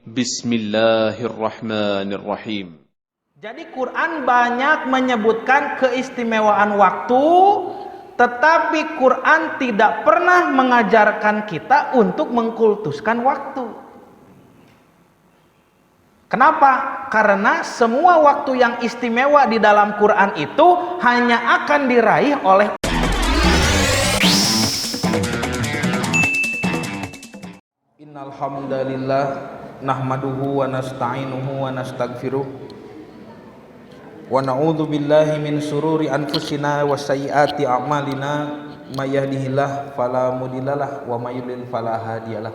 Bismillahirrahmanirrahim. Jadi Quran banyak menyebutkan keistimewaan waktu, tetapi Quran tidak pernah mengajarkan kita untuk mengkultuskan waktu. Kenapa? Karena semua waktu yang istimewa di dalam Quran itu hanya akan diraih oleh Innal hamdalillah nahmaduhu wa nasta'inuhu wa nastaghfiruh wa na'udzu billahi min sururi anfusina wa sayyiati a'malina may yahdihillahu fala mudhillalah wa may yudlil fala hadiyalah.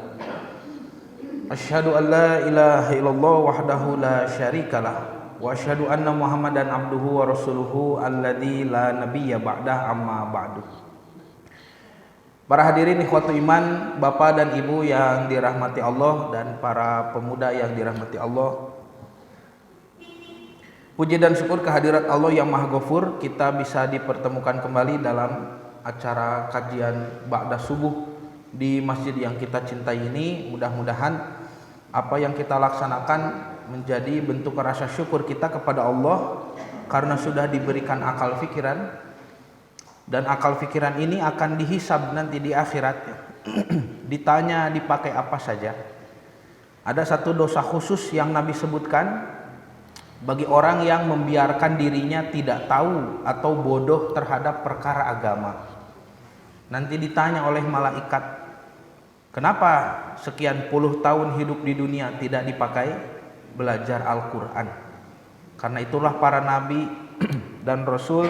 Asyhadu an la ilaha illallah wahdahu la syarikalah wa asyhadu anna Muhammadan abduhu wa rasuluhu alladzi la nabiyya ba'dah amma ba'du. Para hadirin ikhwatu iman, Bapak dan Ibu yang dirahmati Allah dan para pemuda yang dirahmati Allah. Puji dan syukur kehadirat Allah yang Maha Ghafur, kita bisa dipertemukan kembali dalam acara kajian Ba'da Subuh di masjid yang kita cintai ini. Mudah-mudahan apa yang kita laksanakan menjadi bentuk rasa syukur kita kepada Allah karena sudah diberikan akal pikiran. Dan akal pikiran ini akan dihisab nanti di akhirat. Ditanya dipakai apa saja. Ada satu dosa khusus yang Nabi sebutkan bagi orang yang membiarkan dirinya tidak tahu atau bodoh terhadap perkara agama. Nanti ditanya oleh malaikat, kenapa sekian puluh tahun hidup di dunia tidak dipakai belajar Al-Quran? Karena itulah para nabi dan rasul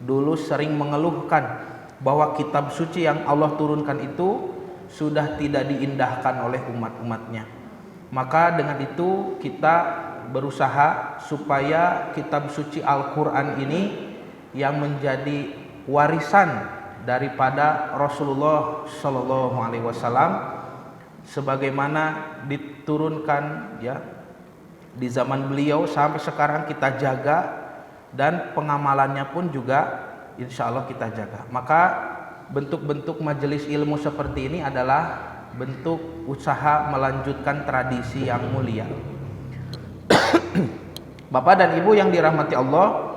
dulu sering mengeluhkan bahwa kitab suci yang Allah turunkan itu sudah tidak diindahkan oleh umat-umatnya. Maka dengan itu kita berusaha supaya kitab suci Al-Quran ini yang menjadi warisan daripada Rasulullah Shallallahu Alaihi Wasallam sebagaimana diturunkan ya di zaman beliau sampai sekarang kita jaga. Dan pengamalannya pun juga insya Allah kita jaga. Maka bentuk-bentuk majelis ilmu seperti ini adalah bentuk usaha melanjutkan tradisi yang mulia. Bapak dan Ibu yang dirahmati Allah,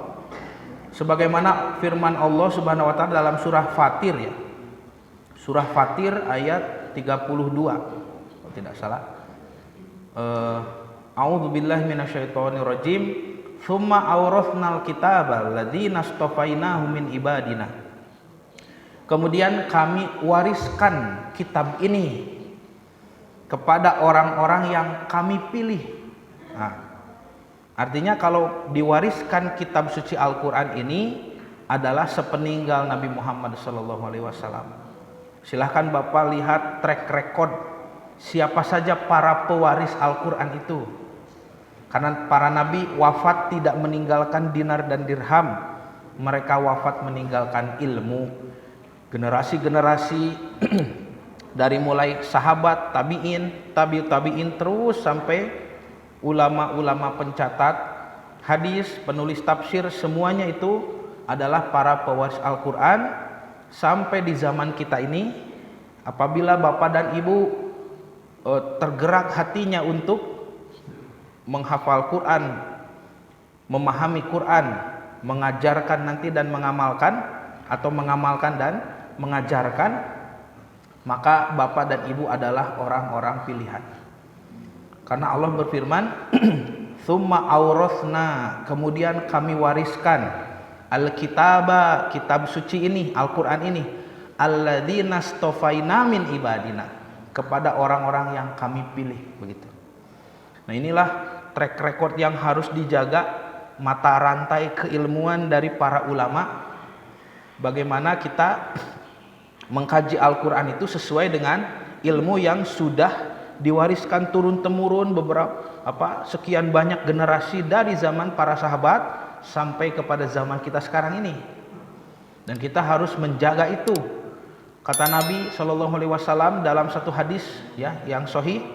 sebagaimana firman Allah Subhanahu wa taala dalam surah Fatir ya. Surah Fatir ayat 32 kalau tidak salah. A'udzubillahi minasyaitonirrajim. Tsumma awrathnal kitaba alladzina astafainahu min ibadina. Kemudian kami wariskan kitab ini kepada orang-orang yang kami pilih. Nah, artinya kalau diwariskan kitab suci Al-Quran ini adalah sepeninggal Nabi Muhammad SAW. Silahkan Bapak lihat track record siapa saja para pewaris Al-Quran itu. Karena para nabi wafat tidak meninggalkan dinar dan dirham. Mereka wafat meninggalkan ilmu. Generasi-generasi dari mulai sahabat, tabi'in, tabi'in terus sampai ulama-ulama pencatat hadis, penulis tafsir, semuanya itu adalah para pewaris Al-Quran. Sampai di zaman kita ini, apabila Bapak dan Ibu tergerak hatinya untuk menghafal Quran, memahami Quran, mengajarkan nanti dan mengamalkan atau mengamalkan dan mengajarkan, maka Bapak dan Ibu adalah orang-orang pilihan. Karena Allah berfirman, "Tsumma awrathna", kemudian kami wariskan al-kitaba, kitab suci ini, Al-Qur'an ini, alladzina astafaina min ibadina, kepada orang-orang yang kami pilih, begitu. Nah, inilah track record yang harus dijaga, mata rantai keilmuan dari para ulama. Bagaimana kita mengkaji Al-Quran itu sesuai dengan ilmu yang sudah diwariskan turun-temurun sekian banyak generasi dari zaman para sahabat sampai kepada zaman kita sekarang ini. Dan kita harus menjaga itu. Kata Nabi Shallallahu Alaihi Wasallam dalam satu hadis ya yang sahih,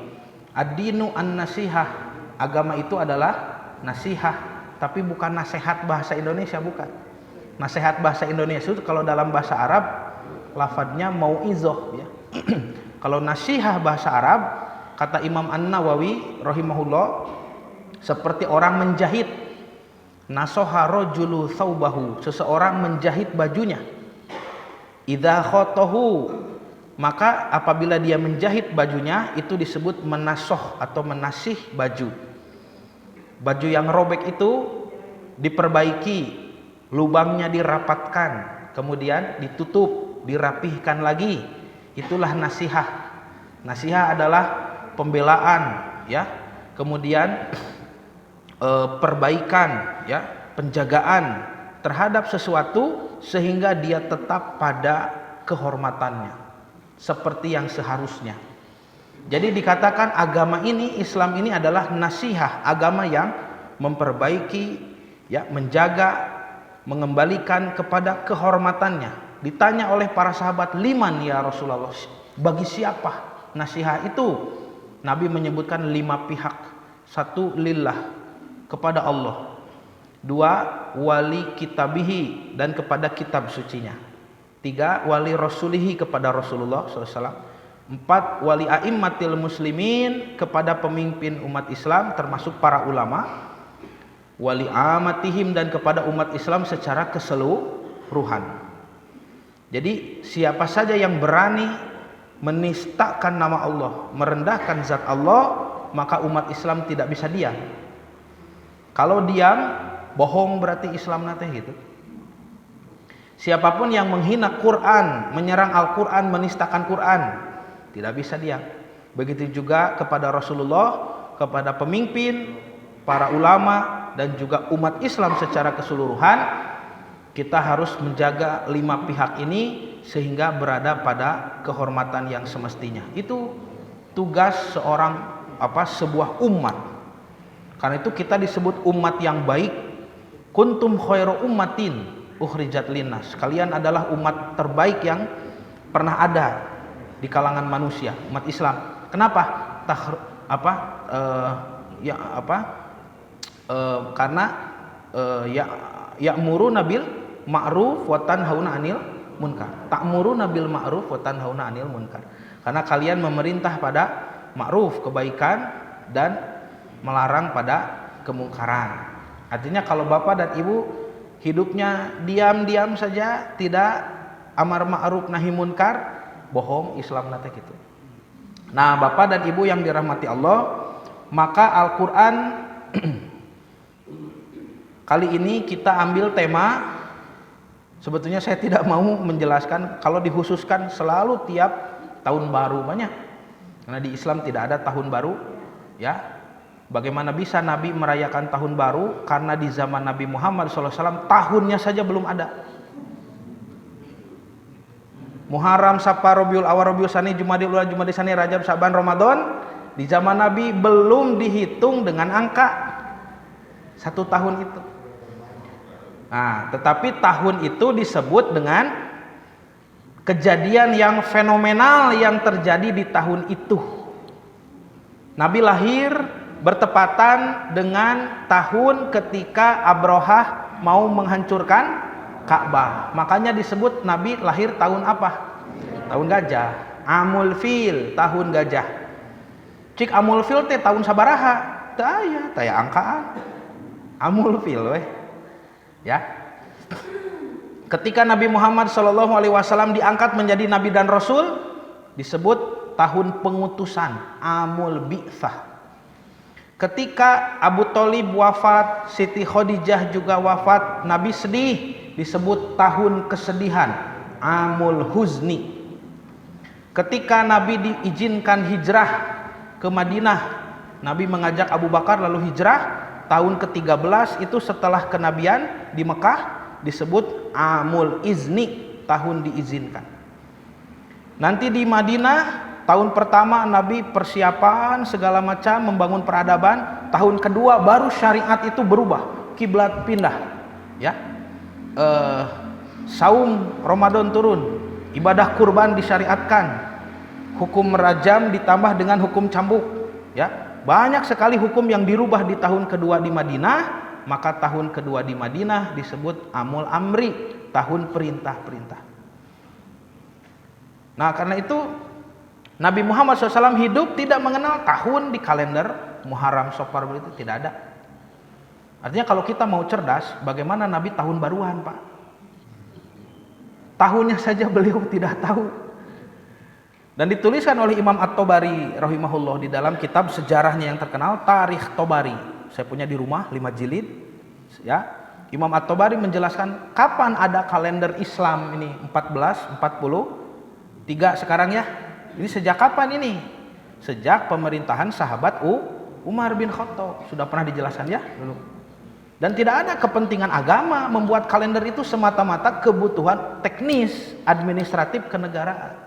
ad-dinu an-nasihah, agama itu adalah nasihah, tapi bukan nasihat bahasa Indonesia, bukan. Nasihat bahasa Indonesia itu kalau dalam bahasa Arab lafadznya mau'izoh ya. Kalau nasihah bahasa Arab kata Imam An-Nawawi rahimahullah, seperti orang menjahit. Nasoha rajulu thawbahu, seseorang menjahit bajunya. Idza khotohu, maka apabila dia menjahit bajunya itu disebut menasoh atau menasih baju. Baju yang robek itu diperbaiki, lubangnya dirapatkan, kemudian ditutup, dirapihkan lagi. Itulah nasihah. Nasihah adalah pembelaan, ya. Kemudian perbaikan, ya, penjagaan terhadap sesuatu sehingga dia tetap pada kehormatannya seperti yang seharusnya. Jadi dikatakan agama ini, Islam ini adalah nasihah, agama yang memperbaiki, ya, menjaga, mengembalikan kepada kehormatannya. Ditanya oleh para sahabat, liman ya Rasulullah, bagi siapa nasihat itu? Nabi menyebutkan 5 pihak. 1, lillah, kepada Allah. 2, wali kitabihi, dan kepada kitab sucinya. 3, wali rasulihi, kepada Rasulullah SAW. 4, wali a'immatil muslimin, kepada pemimpin umat Islam termasuk para ulama. Wali amatihim, dan kepada umat Islam secara keseluruhan. Jadi siapa saja yang berani menistakan nama Allah, merendahkan zat Allah, maka umat Islam tidak bisa diam. Kalau diam, bohong berarti Islam nate gitu. Siapapun yang menghina Quran, menyerang Al-Quran, menistakan Quran, tidak bisa diam. Begitu juga kepada Rasulullah, kepada pemimpin, para ulama, dan juga umat Islam secara keseluruhan. Kita harus menjaga 5 pihak ini sehingga berada pada kehormatan yang semestinya. Itu tugas sebuah umat. Karena itu kita disebut umat yang baik. Kuntum khairu ummatin ukhrijat linnas. Kalian adalah umat terbaik yang pernah ada di kalangan manusia, umat Islam. Kenapa? Karena ya'muruna bil ma'ruf wa tanhauna 'anil munkar. Ta'muruna bil ma'ruf wa tanhauna 'anil munkar. Karena kalian memerintah pada ma'ruf, kebaikan, dan melarang pada kemungkaran. Artinya kalau bapak dan ibu hidupnya diam-diam saja, tidak amar ma'ruf nahi munkar, bohong Islam nate gitu. Nah, bapak dan ibu yang dirahmati Allah, maka Al-Quran kali ini kita ambil tema. Sebetulnya saya tidak mau menjelaskan, kalau dikhususkan selalu tiap tahun baru banyak. Karena di Islam tidak ada tahun baru, ya. Bagaimana bisa Nabi merayakan tahun baru? Karena di zaman Nabi Muhammad SAW tahunnya saja belum ada. Muharram, Safar, Rabiul Awal, Rabiul Tsani, Jumadil Ula, Jumadil Tsani, Rajab, Syaban, Ramadan. Di zaman Nabi belum dihitung dengan angka 1 tahun itu. Nah, tetapi tahun itu disebut dengan kejadian yang fenomenal yang terjadi di tahun itu. Nabi lahir bertepatan dengan tahun ketika Abrahah mau menghancurkan Ka'bah. Makanya disebut Nabi lahir tahun apa? Tahun gajah. Amul fil, tahun gajah. Cik amul fil teh tahun sabaraha? Taya angkaan. Amul fil weh. Ya. Ketika Nabi Muhammad SAW diangkat menjadi nabi dan rasul, disebut tahun pengutusan, amul bi'tsah. Ketika Abu Thalib wafat, Siti Khadijah juga wafat, Nabi sedih, disebut tahun kesedihan, amul huzni. Ketika Nabi diizinkan hijrah ke Madinah, Nabi mengajak Abu Bakar lalu hijrah, tahun ke-13 itu setelah kenabian di Mekah, disebut amul izni, tahun diizinkan. Nanti di Madinah, tahun pertama Nabi persiapan segala macam, membangun peradaban. Tahun kedua baru syariat itu berubah, kiblat pindah, ya. Saum Ramadan turun, ibadah kurban disyariatkan, hukum rajam ditambah dengan hukum cambuk, ya. Banyak sekali hukum yang dirubah di tahun kedua di Madinah. Maka tahun kedua di Madinah disebut amul amri, tahun perintah-perintah. Nah, karena itu Nabi Muhammad SAW hidup tidak mengenal tahun di kalender Muharram, Safar begitu, tidak ada. Artinya kalau kita mau cerdas, bagaimana Nabi tahun baruan, Pak? Tahunnya saja beliau tidak tahu. Dan dituliskan oleh Imam At-Tabari rahimahullah di dalam kitab sejarahnya yang terkenal, Tarikh Tabari. Saya punya di rumah 5 jilid, ya. Imam At-Tabari menjelaskan kapan ada kalender Islam ini 1443 sekarang ya. Ini sejak kapan ini? Sejak pemerintahan sahabat Umar bin Khattab. Sudah pernah dijelaskan ya dulu. Dan tidak ada kepentingan agama membuat kalender itu semata-mata kebutuhan teknis, administratif kenegaraan.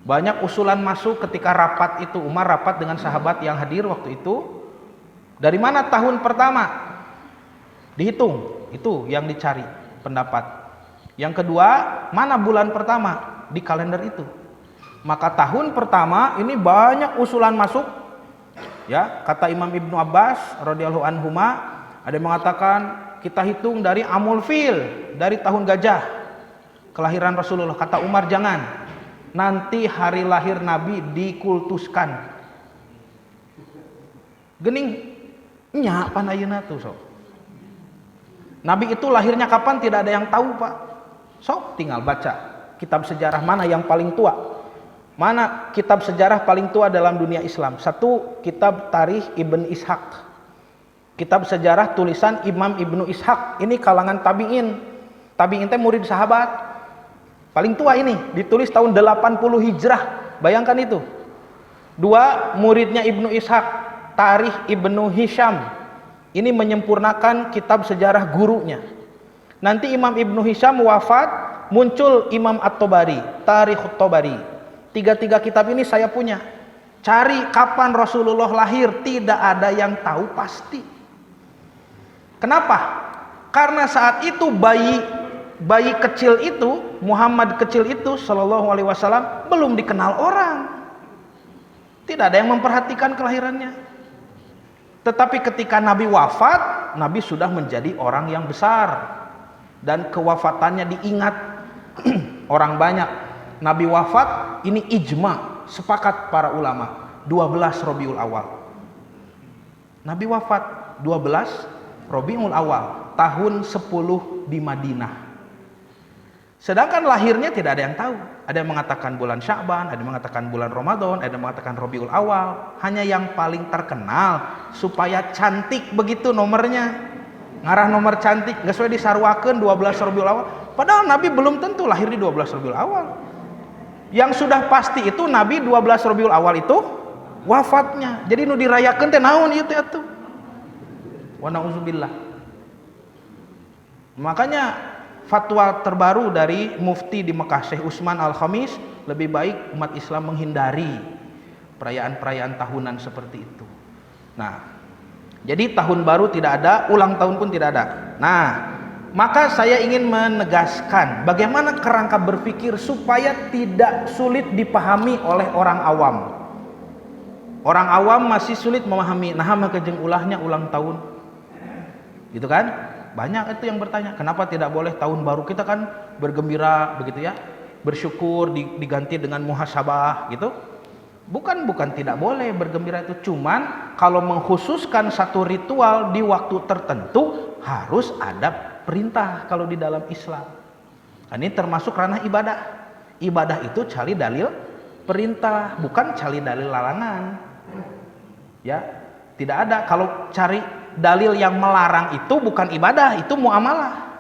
Banyak usulan masuk ketika rapat itu, Umar rapat dengan sahabat yang hadir waktu itu. Dari mana tahun pertama? Dihitung, itu yang dicari pendapat. Yang kedua, mana bulan pertama di kalender itu? Maka tahun pertama ini banyak usulan masuk. Ya, kata Imam Ibnu Abbas radhiyallahu anhuma, ada yang mengatakan kita hitung dari Amul Fil, dari tahun gajah kelahiran Rasulullah. Kata Umar, jangan, nanti hari lahir Nabi dikultuskan. Gening nya panayeuna tuh sok. Nabi itu lahirnya kapan tidak ada yang tahu, Pak. Sok tinggal baca kitab sejarah mana yang paling tua. Mana kitab sejarah paling tua dalam dunia Islam? Satu, kitab Tarikh Ibn Ishaq. Kitab sejarah tulisan Imam Ibnu Ishaq. Ini kalangan tabi'in. Tabi'in teh murid sahabat. Paling tua ini, ditulis tahun 80 Hijrah. Bayangkan itu. Dua, muridnya Ibnu Ishaq, Tarikh Ibnu Hisham. Ini menyempurnakan kitab sejarah gurunya. Nanti Imam Ibnu Hisham wafat, muncul Imam At-Tabari, Tarikh At-Tabari. Tiga-tiga kitab ini saya punya. Cari kapan Rasulullah lahir, tidak ada yang tahu pasti. Kenapa? Karena saat itu bayi kecil itu, Muhammad kecil itu sallallahu alaihi wasallam belum dikenal orang. Tidak ada yang memperhatikan kelahirannya. Tetapi ketika Nabi wafat, Nabi sudah menjadi orang yang besar dan kewafatannya diingat orang banyak. Nabi wafat, ini ijma, sepakat para ulama, 12 Rabiul Awal. Nabi wafat 12 Rabiul Awal, tahun 10 di Madinah. Sedangkan lahirnya tidak ada yang tahu. Ada yang mengatakan bulan Sya'ban, ada yang mengatakan bulan Ramadan, ada yang mengatakan Rabiul Awal. Hanya yang paling terkenal supaya cantik begitu nomornya. Ngarah nomor cantik, gak sesuai disarwakeun 12 Rabiul Awal. Padahal Nabi belum tentu lahir di 12 Rabiul Awal. Yang sudah pasti itu Nabi 12 Rabiul Awal itu wafatnya. Jadi nu dirayakeun teh naon ieu teh atuh? Wa nauzubillah. Makanya fatwa terbaru dari mufti di Mekah Syekh Utsman Al-Khamis, lebih baik umat Islam menghindari perayaan-perayaan tahunan seperti itu. Nah, jadi tahun baru tidak ada, ulang tahun pun tidak ada. Nah, maka saya ingin menegaskan bagaimana kerangka berpikir supaya tidak sulit dipahami oleh orang awam. Orang awam masih sulit memahami, nah maka jeung ulahnya ulang tahun. Gitu kan? Banyak itu yang bertanya, kenapa tidak boleh tahun baru kita kan bergembira begitu ya? Bersyukur diganti dengan muhasabah gitu. Bukan tidak boleh bergembira itu, cuman kalau mengkhususkan satu ritual di waktu tertentu harus ada perintah kalau di dalam Islam. Ini termasuk ranah ibadah. Ibadah itu cari dalil perintah, bukan cari dalil larangan. Ya, tidak ada. Kalau cari dalil yang melarang itu bukan ibadah, itu muamalah.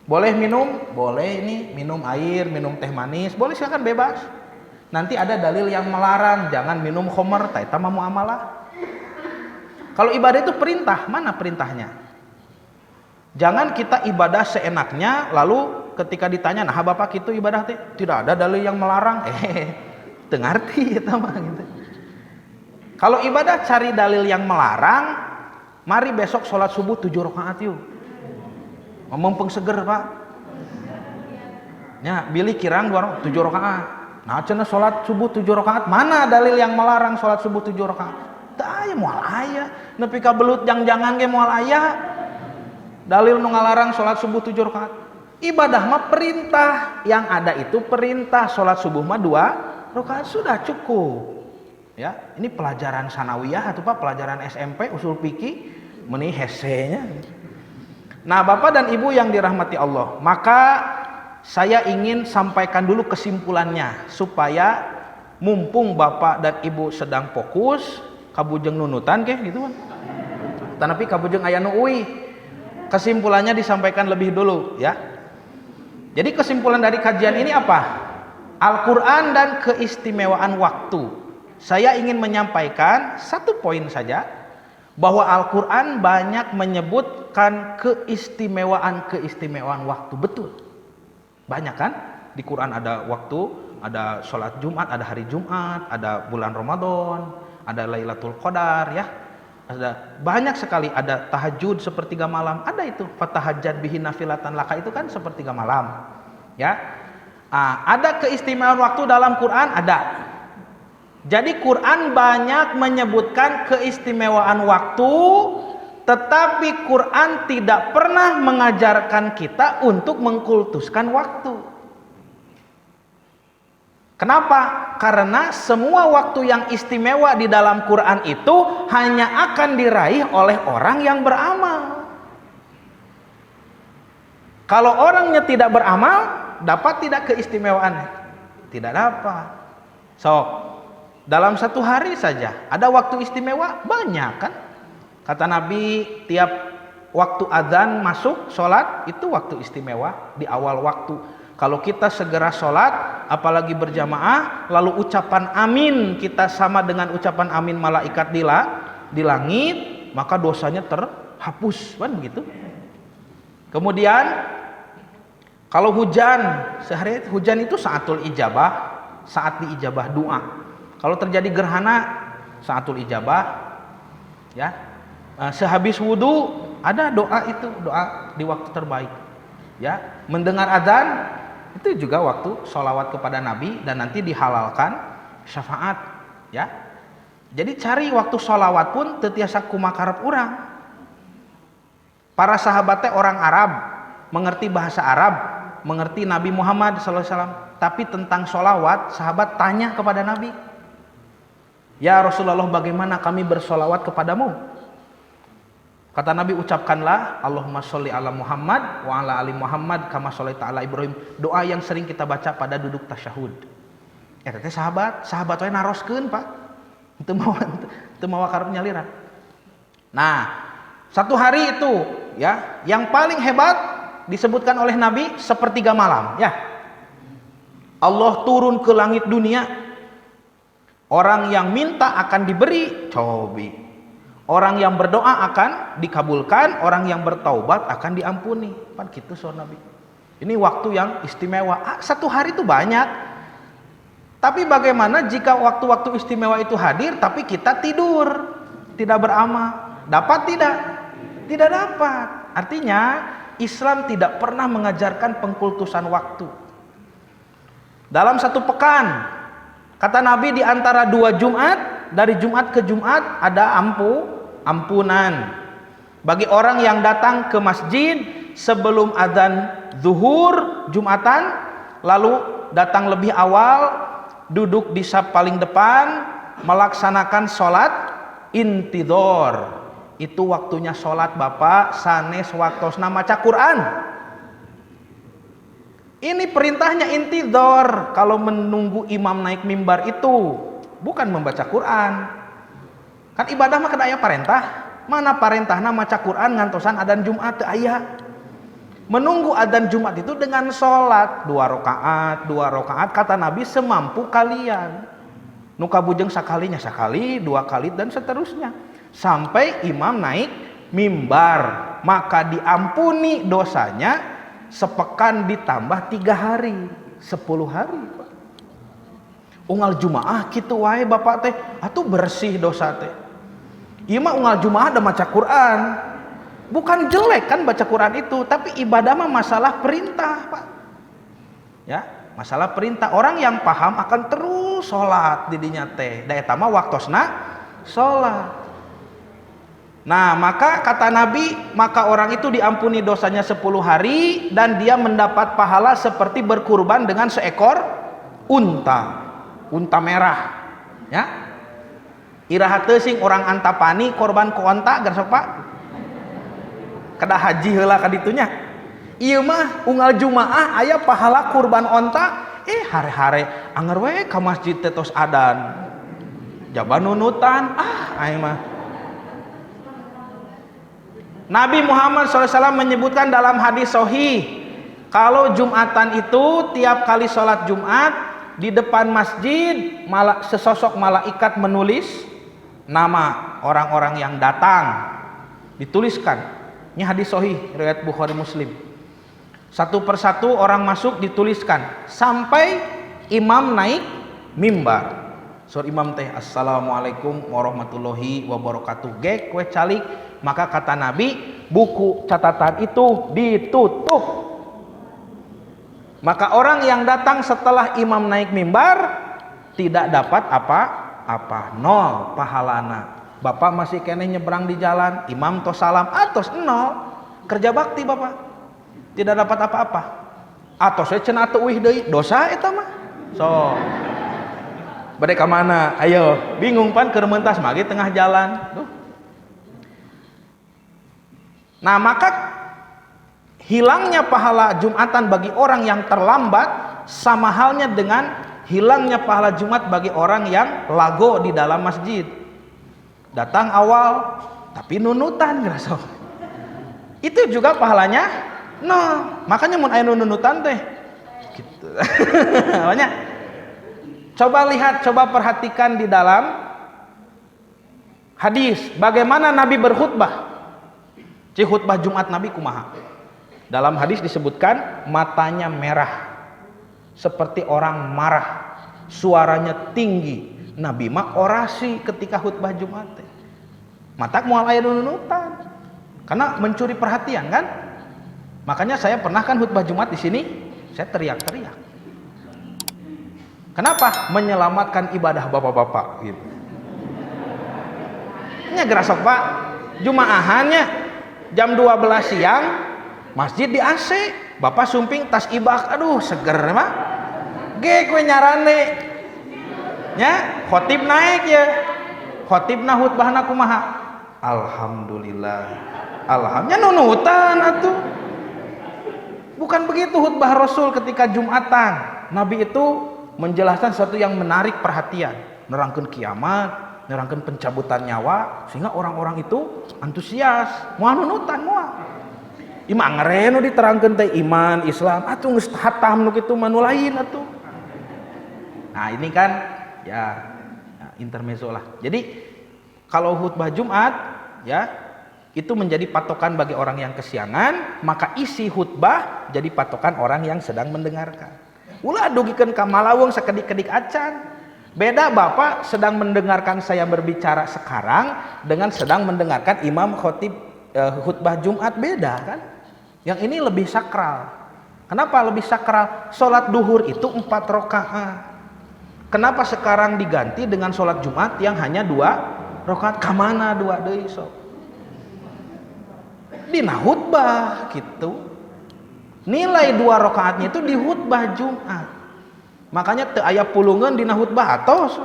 Boleh minum, boleh ini minum air, minum teh manis, boleh silakan bebas. Nanti ada dalil yang melarang, jangan minum khamar, eta mah muamalah. Kalau ibadah itu perintah, mana perintahnya? Jangan kita ibadah seenaknya, lalu ketika ditanya, nah bapak itu ibadah teh tidak ada dalil yang melarang, teu ngarti eta mah gitu. Kalau ibadah cari dalil yang melarang, mari besok sholat subuh 7 rakaat yuk. Mumpung seger, Pak. Ya, bilih kirang 7 rakaat. Nah, cenah sholat subuh 7 rakaat, mana dalil yang melarang sholat subuh 7 rakaat? Teu aya moal aya, nepi ka belut jangan ge moal aya. Dalil nu ngalarang sholat subuh 7 rakaat. Ibadah mah perintah, yang ada itu perintah. Sholat subuh mah 2 rakaat sudah cukup. Ya, ini pelajaran sanawiyah atau Pak, pelajaran SMP usul fikih meni hesenya. Nah, Bapak dan Ibu yang dirahmati Allah, maka saya ingin sampaikan dulu kesimpulannya supaya mumpung Bapak dan Ibu sedang fokus kabujeng nunutan ke gitu kan. Tanapi kabujeng aya nu uwi. Kesimpulannya disampaikan lebih dulu ya. Jadi kesimpulan dari kajian ini apa? Al-Qur'an dan keistimewaan waktu. Saya ingin menyampaikan satu poin saja, bahwa Al-Quran banyak menyebutkan keistimewaan waktu. Betul, banyak kan? Di Quran ada waktu, ada sholat Jumat, ada hari Jumat, ada bulan Ramadan, ada Lailatul Qadar, ya, ada banyak sekali. Ada tahajud sepertiga malam, ada itu fatahajjad bihi nafilatan laka, itu kan sepertiga malam, ya. Ada keistimewaan waktu dalam Quran, ada. Jadi Quran banyak menyebutkan keistimewaan waktu, tetapi Quran tidak pernah mengajarkan kita untuk mengkultuskan waktu. Kenapa? Karena semua waktu yang istimewa di dalam Quran itu hanya akan diraih oleh orang yang beramal. Kalau orangnya tidak beramal, dapat tidak keistimewaannya? Tidak dapat. Dalam satu hari saja ada waktu istimewa banyak kan? Kata Nabi, tiap waktu azan masuk sholat itu waktu istimewa di awal waktu. Kalau kita segera sholat, apalagi berjamaah, lalu ucapan amin kita sama dengan ucapan amin malaikat di langit, maka dosanya terhapus, kan begitu. Kemudian kalau hujan, sehari hujan itu saatul ijabah, saat diijabah doa. Kalau terjadi gerhana, saatul ijabah, ya. Sehabis wudhu ada doa, itu doa di waktu terbaik, ya. Mendengar adzan itu juga waktu sholawat kepada Nabi, dan nanti dihalalkan syafaat, ya. Jadi cari waktu sholawat pun tetiasa kumakarep urang. Para sahabatnya orang Arab, mengerti bahasa Arab, mengerti Nabi Muhammad SAW, tapi tentang sholawat sahabat tanya kepada Nabi, ya Rasulullah, bagaimana kami bersolawat kepadamu? Kata Nabi, ucapkanlah Allahumma sholli ala Muhammad wa ala ali Muhammad kama sholaita ala Ibrahim. Doa yang sering kita baca pada duduk tasyahud. Ya teh sahabat we naroskeun, Pak. Teu mawa karep nyaliran. Nah, satu hari itu, ya, yang paling hebat disebutkan oleh Nabi sepertiga malam, ya. Allah turun ke langit dunia. Orang yang minta akan diberi, cobi. Orang yang berdoa akan dikabulkan, orang yang bertaubat akan diampuni. Kan gitu soal Nabi. Ini waktu yang istimewa. Satu hari itu banyak. Tapi bagaimana jika waktu-waktu istimewa itu hadir tapi kita tidur, tidak beramal? Dapat tidak? Tidak dapat. Artinya Islam tidak pernah mengajarkan pengkultusan waktu. Dalam satu pekan, kata Nabi, di antara 2 Jumat, dari Jumat ke Jumat ada ampunan bagi orang yang datang ke masjid sebelum adzan zuhur Jumatan, lalu datang lebih awal, duduk di saf paling depan, melaksanakan sholat intidhor. Itu waktunya sholat, Bapak, sanes waktosna maca Quran. Ini perintahnya intidhor. Kalau menunggu imam naik mimbar itu bukan membaca Quran. Kan ibadah mah kada aya parentah. Mana parentahna maca Quran ngantosan adzan Jumat teu aya. Menunggu adzan Jumat itu dengan sholat 2 rakaat kata Nabi semampu kalian. Nu kabujeng sakalinya sakali, 2 kali dan seterusnya sampai imam naik mimbar, maka diampuni dosanya sepekan ditambah 3 hari, 10 hari, Pak. Unggal Jumaah kitu wae Bapak teh, atuh bersih dosa teh. Ieu mah unggal Jumaah da maca Quran. Bukan jelek kan baca Quran itu, tapi ibadah mah masalah perintah, Pak. Ya, masalah perintah. Orang yang paham akan terus sholat di dinya teh. Da eta mah waktosna sholat. Nah, maka kata Nabi, maka orang itu diampuni dosanya 10 hari dan dia mendapat pahala seperti berkurban dengan seekor unta. unta merah, ya. Iraha teu sing orang Antapani korban ku onta geus Pak. Kada haji heula ka ditunya. Ieu mah unggal Jumaah aya pahala kurban onta, hare-hare anger we ka masjid teh tos adan. Jaba nunutan, aing mah. Nabi Muhammad SAW menyebutkan dalam hadis sahih, kalau Jumatan itu tiap kali sholat Jumat di depan masjid sesosok malaikat menulis nama orang-orang yang datang, dituliskan. Ini hadis sahih riwayat Bukhari Muslim. Satu persatu orang masuk dituliskan sampai imam naik mimbar. Sur imam teh assalamualaikum warahmatullahi wabarakatuh. Gek we calik, maka kata Nabi, buku catatan itu ditutup. Maka orang yang datang setelah imam naik mimbar tidak dapat apa-apa, nol pahalana. Bapak masih keneh nyebrang di jalan, imam tos salam, atos nol. Kerja bakti Bapak, tidak dapat apa-apa. Atos we cenah teu uih deui, dosa eta mah. So bade ka mana? Ayo, bingung pan keur meuntas mage tengah jalan. Duh. Nah, maka hilangnya pahala Jumatan bagi orang yang terlambat sama halnya dengan hilangnya pahala Jumat bagi orang yang lago di dalam masjid. Datang awal tapi nunutan ngerasa. Itu juga pahalanya makanya mun aya nunutan teh gitu. Makanya coba lihat, coba perhatikan di dalam hadis bagaimana Nabi berkhutbah. Khutbah Jumat Nabi kumaha? Dalam hadis disebutkan matanya merah seperti orang marah, suaranya tinggi. Nabi mah orasi ketika khutbah Jumat. Matak moal aya nunutan. Karena mencuri perhatian kan? Makanya saya pernah kan khutbah Jumat di sini, saya teriak-teriak. Kenapa? Menyelamatkan ibadah bapak-bapak gitu. Nya gerasok Pak, Jumaahannya jam 12 siang masjid di AC, bapak sumping tas ibak, aduh seger mah. Ge kue nyarane. Nya khotib naik ya. Khotibna khutbahna kumaha? Alhamdulillah. Alhamdulillah nunutan atuh. Bukan begitu khutbah Rasul ketika Jumatan. Nabi itu menjelaskan sesuatu yang menarik perhatian, nerangkeun kiamat, nerangkeun pencabutan nyawa, sehingga orang-orang itu antusias, moal nunutan moal. Ima ngeren nu diterangkeun teh iman, Islam, atuh geus hatam nu kitu mah nu lain atuh. Nah, ini kan ya intermezzo lah. Jadi kalau khutbah Jumat ya itu menjadi patokan bagi orang yang kesiangan, maka isi khutbah jadi patokan orang yang sedang mendengarkan. Ulah dugikeun ka malaweng sakedik-kedik acan. Beda Bapak sedang mendengarkan saya berbicara sekarang dengan sedang mendengarkan imam khotib khutbah Jumat, beda kan? Yang ini lebih sakral. Kenapa lebih sakral? Salat duhur itu 4 rakaat. Kenapa sekarang diganti dengan salat Jumat yang hanya 2 rakaat? Kamana 2 deui sok? Dina khutbah gitu. Nilai 2 rakaatnya itu di khutbah Jumat. Makanya teu aya pulungan dina khutbah atos.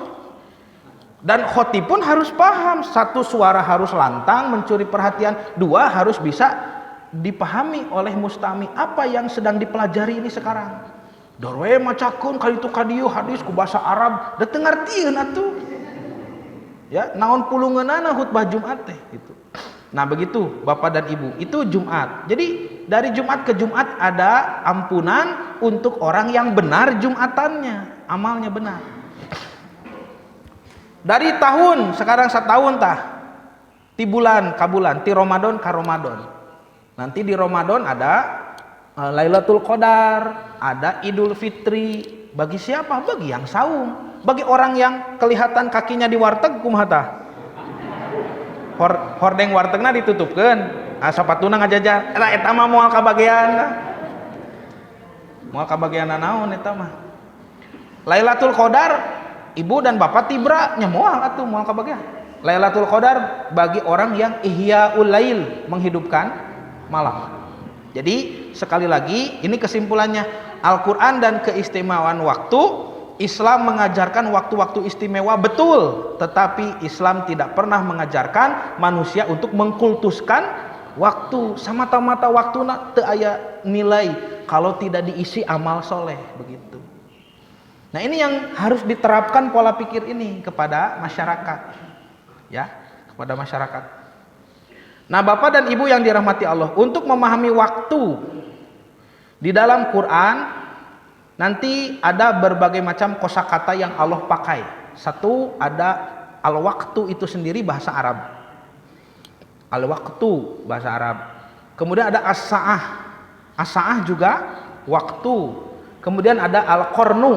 Dan khotib pun harus paham, 1 suara harus lantang mencuri perhatian, 2 harus bisa dipahami oleh mustami apa yang sedang dipelajari ini sekarang. Dorwe macakeun kalitu kadieu hadis ku bahasa Arab, da teu ngartieun atuh. Ya, naon pulungeunana khutbah Jumat teh gitu. Nah begitu Bapak dan Ibu, itu Jumat. Jadi dari Jumat ke Jumat ada ampunan untuk orang yang benar Jumatannya, amalnya benar. Dari tahun, sekarang 1 tahun tah, ti bulan ka bulan, ti Ramadan ka Ramadan. Nanti di Ramadan ada Lailatul Qadar, ada Idul Fitri. Bagi siapa? Bagi yang saum. Bagi orang yang kelihatan kakinya di warteg kumaha tah? Hordeng wartegna ditutupkeun, sapatuna ngajajar. Eta mah moal kabagean. Moal kabagean naon eta mah? Lailatul Qadar, ibu dan bapak tibra nya moal atuh moal kabagean. Lailatul Qadar bagi orang yang ihyaul lail, menghidupkan malam. Jadi sekali lagi ini kesimpulannya, Al-Qur'an dan keistimewaan waktu Islam mengajarkan waktu-waktu istimewa, betul, tetapi Islam tidak pernah mengajarkan manusia untuk mengkultuskan waktu. Semata-mata waktu teu aya nilai kalau tidak diisi amal soleh, begitu. Nah, ini yang harus diterapkan pola pikir ini kepada masyarakat, ya, kepada masyarakat. Nah, Bapak dan Ibu yang dirahmati Allah, untuk memahami waktu di dalam Quran nanti ada berbagai macam kosakata yang Allah pakai. Satu, ada al-waktu itu sendiri bahasa Arab. Al-waktu bahasa Arab. Kemudian ada as-sa'ah. As-sa'ah juga waktu. Kemudian ada al-qarnu,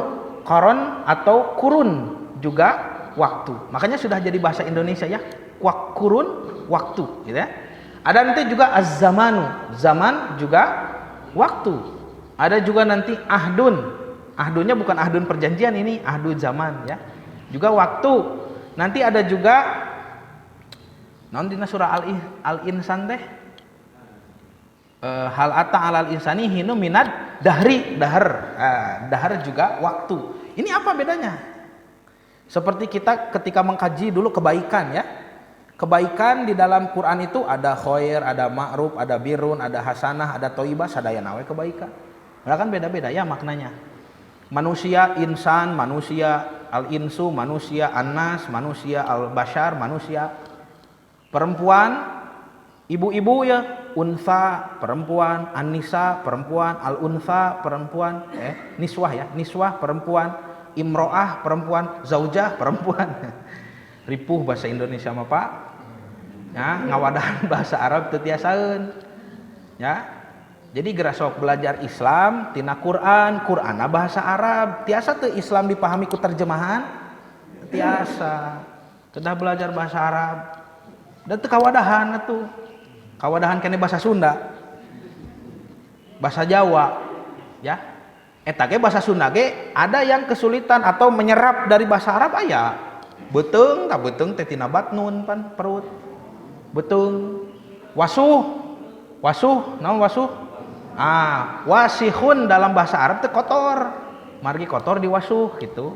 qaron atau kurun juga waktu. Makanya sudah jadi bahasa Indonesia ya. Kurun waktu, gitu ya. Ada nanti juga az-zamanu. Zaman juga waktu. Ada juga nanti ahdun. Ahdunnya bukan ahdun perjanjian, ini ahdu zaman ya. Juga waktu. Nanti ada juga naon dina surah Al-Insan teh? Hal ata alal insani hinu minad dahri, dahar. Dahar juga waktu. Ini apa bedanya? Seperti kita ketika mengkaji dulu kebaikan ya. Kebaikan di dalam Quran itu ada khair, ada ma'ruf, ada birrun, ada hasanah, ada thayyibah, sadaya nawe kebaikan. Padahal kan beda-beda ya maknanya. Manusia insan, manusia al-insu, manusia an-nas, manusia al-bashar, manusia perempuan, ibu-ibu ya, unsa perempuan, an-nisa perempuan, al-unsa perempuan, niswah ya, niswah perempuan, imro'ah perempuan, zaujah perempuan. Ripuh bahasa Indonesia mah Pak. Ya, ngawadahan bahasa Arab teu tiasaeun. Ya. Jadi gerasok belajar Islam tina Quran, Qur'ana bahasa Arab. Tiasa teu Islam dipahami ku terjemahan? Tiasa. Kedah belajar bahasa Arab. Dan teu kawadahan atuh. Kawadahan kene bahasa Sunda. Bahasa Jawa, ya. Eta ge bahasa Sunda ge ada yang kesulitan atau menyerap dari bahasa Arab aya. Beteung, tak beteung teh tina batnun pan perut. Beteung. Wasuh. Wasuh, naon wasuh? Wasihun dalam bahasa Arab itu kotor, margi kotor diwasuh gitu.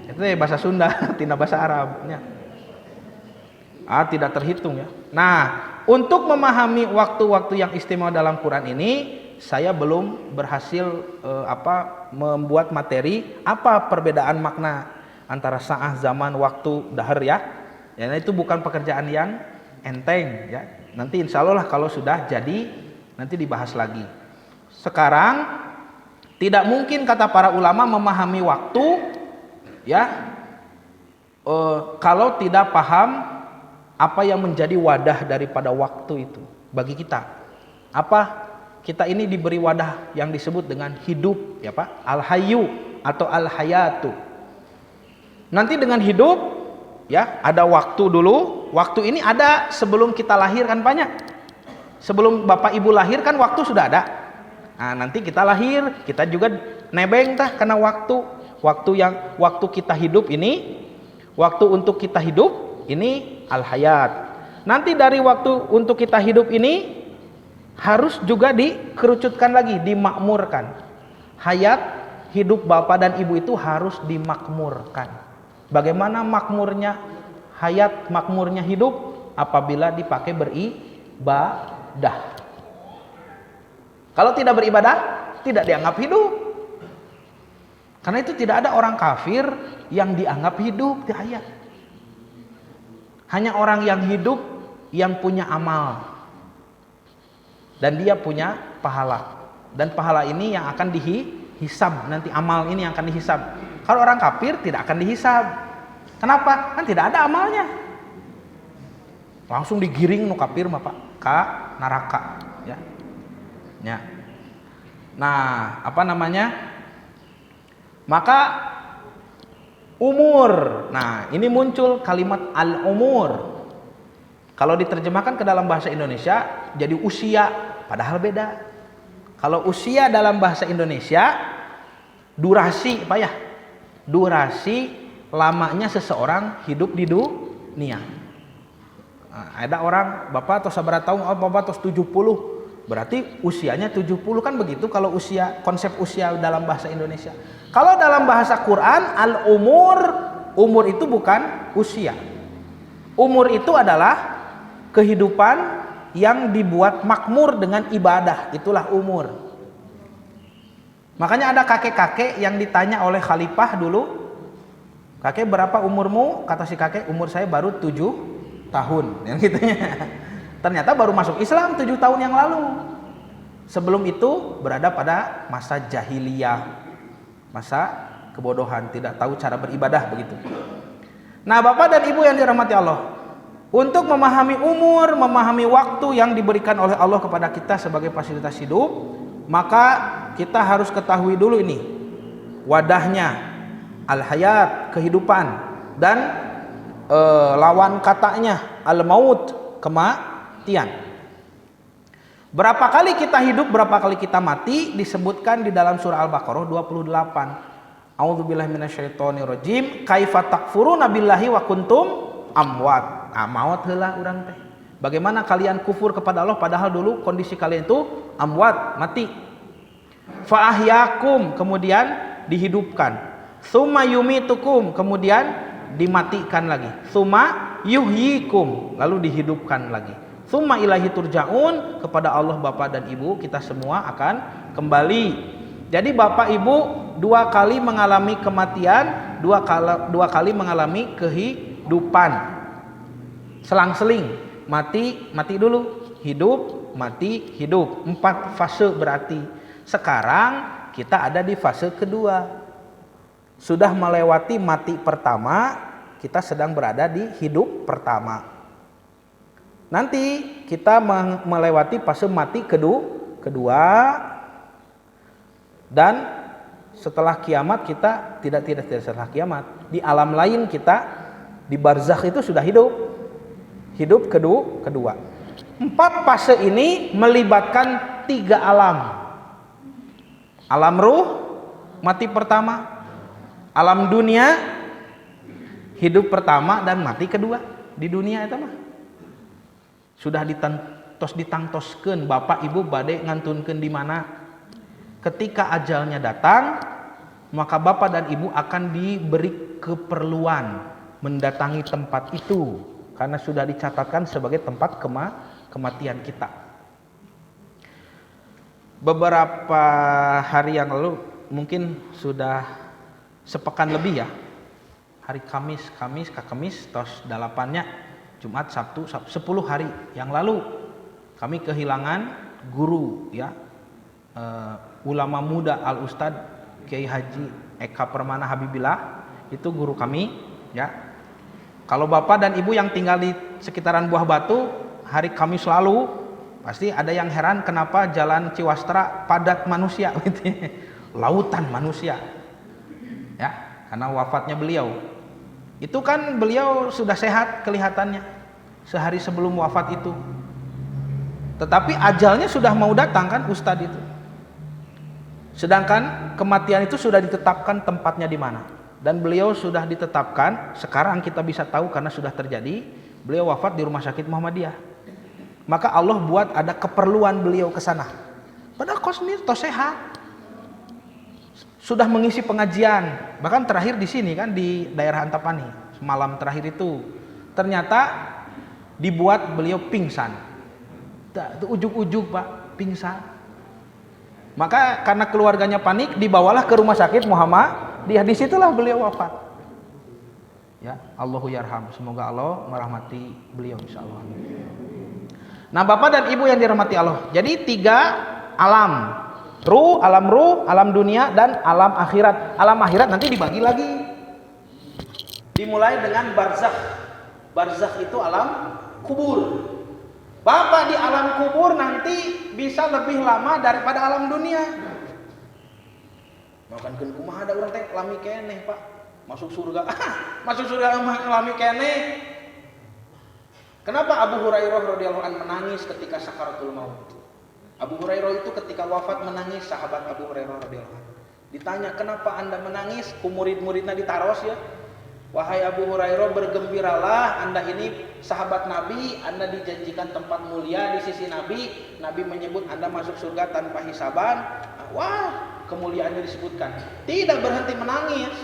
Itu bahasa Sunda, tina bahasa Arabnya. Tidak terhitung ya. Nah, untuk memahami waktu-waktu yang istimewa dalam Quran ini, saya belum berhasil membuat materi apa perbedaan makna antara sa'ah, zaman, waktu, dahar ya. Ya, itu bukan pekerjaan yang enteng ya. Nanti insya Allah kalau sudah jadi nanti dibahas lagi. Sekarang tidak mungkin kata para ulama memahami waktu ya kalau tidak paham apa yang menjadi wadah daripada waktu itu bagi kita. Apa? Kita ini diberi wadah yang disebut dengan hidup ya Pak, al-hayyu atau al-hayatu. Nanti dengan hidup ya ada waktu dulu. Waktu ini ada sebelum kita lahir kan banyak. Sebelum bapak ibu lahir kan waktu sudah ada. Nah, nanti kita lahir, kita juga nebeng tah karena waktu kita hidup ini, waktu untuk kita hidup ini al-hayat. Nanti dari waktu untuk kita hidup ini harus juga dikerucutkan lagi, dimakmurkan. Hayat hidup bapak dan ibu itu harus dimakmurkan. Bagaimana makmurnya hayat, makmurnya hidup? Apabila dipakai beribadah. Kalau tidak beribadah, tidak dianggap hidup. Karena itu tidak ada orang kafir yang dianggap hidup di hayat. Hanya orang yang hidup yang punya amal. Dan dia punya pahala. Dan pahala ini yang akan dihisab. Nanti amal ini yang akan dihisab. Kalau orang kafir tidak akan dihisab. Kenapa? Kan tidak ada amalnya. Langsung digiring nu kafir mah Pak ka neraka ya. Ya. Nah, apa namanya? Maka umur. Nah, ini muncul kalimat al-umur. Kalau diterjemahkan ke dalam bahasa Indonesia jadi usia, padahal beda. Kalau usia dalam bahasa Indonesia durasi, apa ya? Durasi lamanya seseorang hidup di dunia. Nah, ada orang bapak atau sabaraha tahun, bapak atau 70 berarti usianya 70 kan begitu kalau usia, konsep usia dalam bahasa Indonesia. Kalau dalam bahasa Quran umur itu bukan usia. Umur itu adalah kehidupan yang dibuat makmur dengan ibadah, itulah umur. Makanya ada kakek-kakek yang ditanya oleh khalifah dulu, "Kakek, berapa umurmu?" Kata si kakek, "Umur saya baru 7 tahun." Yang gitunya. Ternyata baru masuk Islam 7 tahun yang lalu. Sebelum itu berada pada masa jahiliyah, masa kebodohan, tidak tahu cara beribadah begitu. Nah, Bapak dan Ibu yang dirahmati Allah, untuk memahami umur, memahami waktu yang diberikan oleh Allah kepada kita sebagai fasilitas hidup, maka kita harus ketahui dulu ini wadahnya, al-hayat, kehidupan, dan lawan katanya al-maut, kematian. Berapa kali kita hidup, berapa kali kita mati disebutkan di dalam surah Al-Baqarah 28. A'udzubillahi minasyaitonirrajim. Kaifa takfuruna billahi wa kuntum amwat. Maut heula urang teh. Bagaimana kalian kufur kepada Allah padahal dulu kondisi kalian itu amwat, mati. Fa ahyakum, kemudian dihidupkan. Tsumma yumitukum, kemudian dimatikan lagi. Tsumma yuhyikum, lalu dihidupkan lagi. Tsumma ilaihi turja'un, kepada Allah Bapak dan Ibu kita semua akan kembali. Jadi Bapak Ibu 2 kali mengalami kematian, 2 kali mengalami kehidupan. Selang-seling, mati dulu, hidup, mati, hidup. 4 fase berarti. Sekarang kita ada di fase kedua. Sudah melewati mati pertama, kita sedang berada di hidup pertama. Nanti kita melewati fase mati kedua, dan setelah kiamat kita tidak setelah kiamat, di alam lain kita di barzakh itu sudah hidup kedua. 4 fase ini melibatkan 3 alam. Alam ruh, mati pertama. Alam dunia, hidup pertama dan mati kedua. Di dunia itu mah sudah ditangtoskeun Bapak Ibu bade ngantunkeun di mana. Ketika ajalnya datang, maka Bapak dan Ibu akan diberi keperluan mendatangi tempat itu karena sudah dicatatkan sebagai tempat kematian kita. Beberapa hari yang lalu, mungkin sudah sepekan lebih ya, hari Kamis, tos 8-nya, Jumat, Sabtu, 10 hari yang lalu kami kehilangan guru ya, ulama muda Al-Ustad Kiai Haji Eka Permana Habibillah, itu guru kami ya. Kalau Bapak dan Ibu yang tinggal di sekitaran Buah Batu, hari Kamis lalu pasti ada yang heran kenapa jalan Ciwastra padat manusia gitu. Lautan manusia ya, karena wafatnya beliau. Itu kan beliau sudah sehat kelihatannya sehari sebelum wafat itu, tetapi ajalnya sudah mau datang kan Ustadz itu. Sedangkan kematian itu sudah ditetapkan tempatnya di mana, dan beliau sudah ditetapkan. Sekarang kita bisa tahu karena sudah terjadi. Beliau wafat di Rumah Sakit Muhammadiyah. Maka Allah buat ada keperluan beliau ke sana. Padahal kosnya toh sehat. Sudah mengisi pengajian, bahkan terakhir di sini kan di daerah Antapani. Malam terakhir itu ternyata dibuat beliau pingsan. Itu ujug-ujug Pak, pingsan. Maka karena keluarganya panik, dibawalah ke Rumah Sakit Muhammadiyah. Disitulah beliau wafat. Ya, Allahu yarham. Semoga Allah merahmati beliau insyaallah. Nah, Bapak dan Ibu yang dirahmati Allah. Jadi 3 alam. Alam ruh, alam dunia, dan alam akhirat. Alam akhirat nanti dibagi lagi. Dimulai dengan barzakh. Barzakh itu alam kubur. Bapak di alam kubur nanti bisa lebih lama daripada alam dunia. Makan kumaha ada orang teh lami keneh Pak, masuk surga. Masuk surga lami keneh. Kenapa Abu Hurairah radhiyallahu anhu menangis ketika sakaratul maut? Abu Hurairah itu ketika wafat menangis, sahabat Abu Hurairah radhiyallahu anhu. Ditanya, "Kenapa Anda menangis?" Ku murid-muridnya ditaros ya. Wahai Abu Hurairah, bergembiralah, Anda ini sahabat Nabi, Anda dijanjikan tempat mulia di sisi Nabi. Nabi menyebut Anda masuk surga tanpa hisaban. Wah, kemuliaannya disebutkan. Tidak berhenti menangis.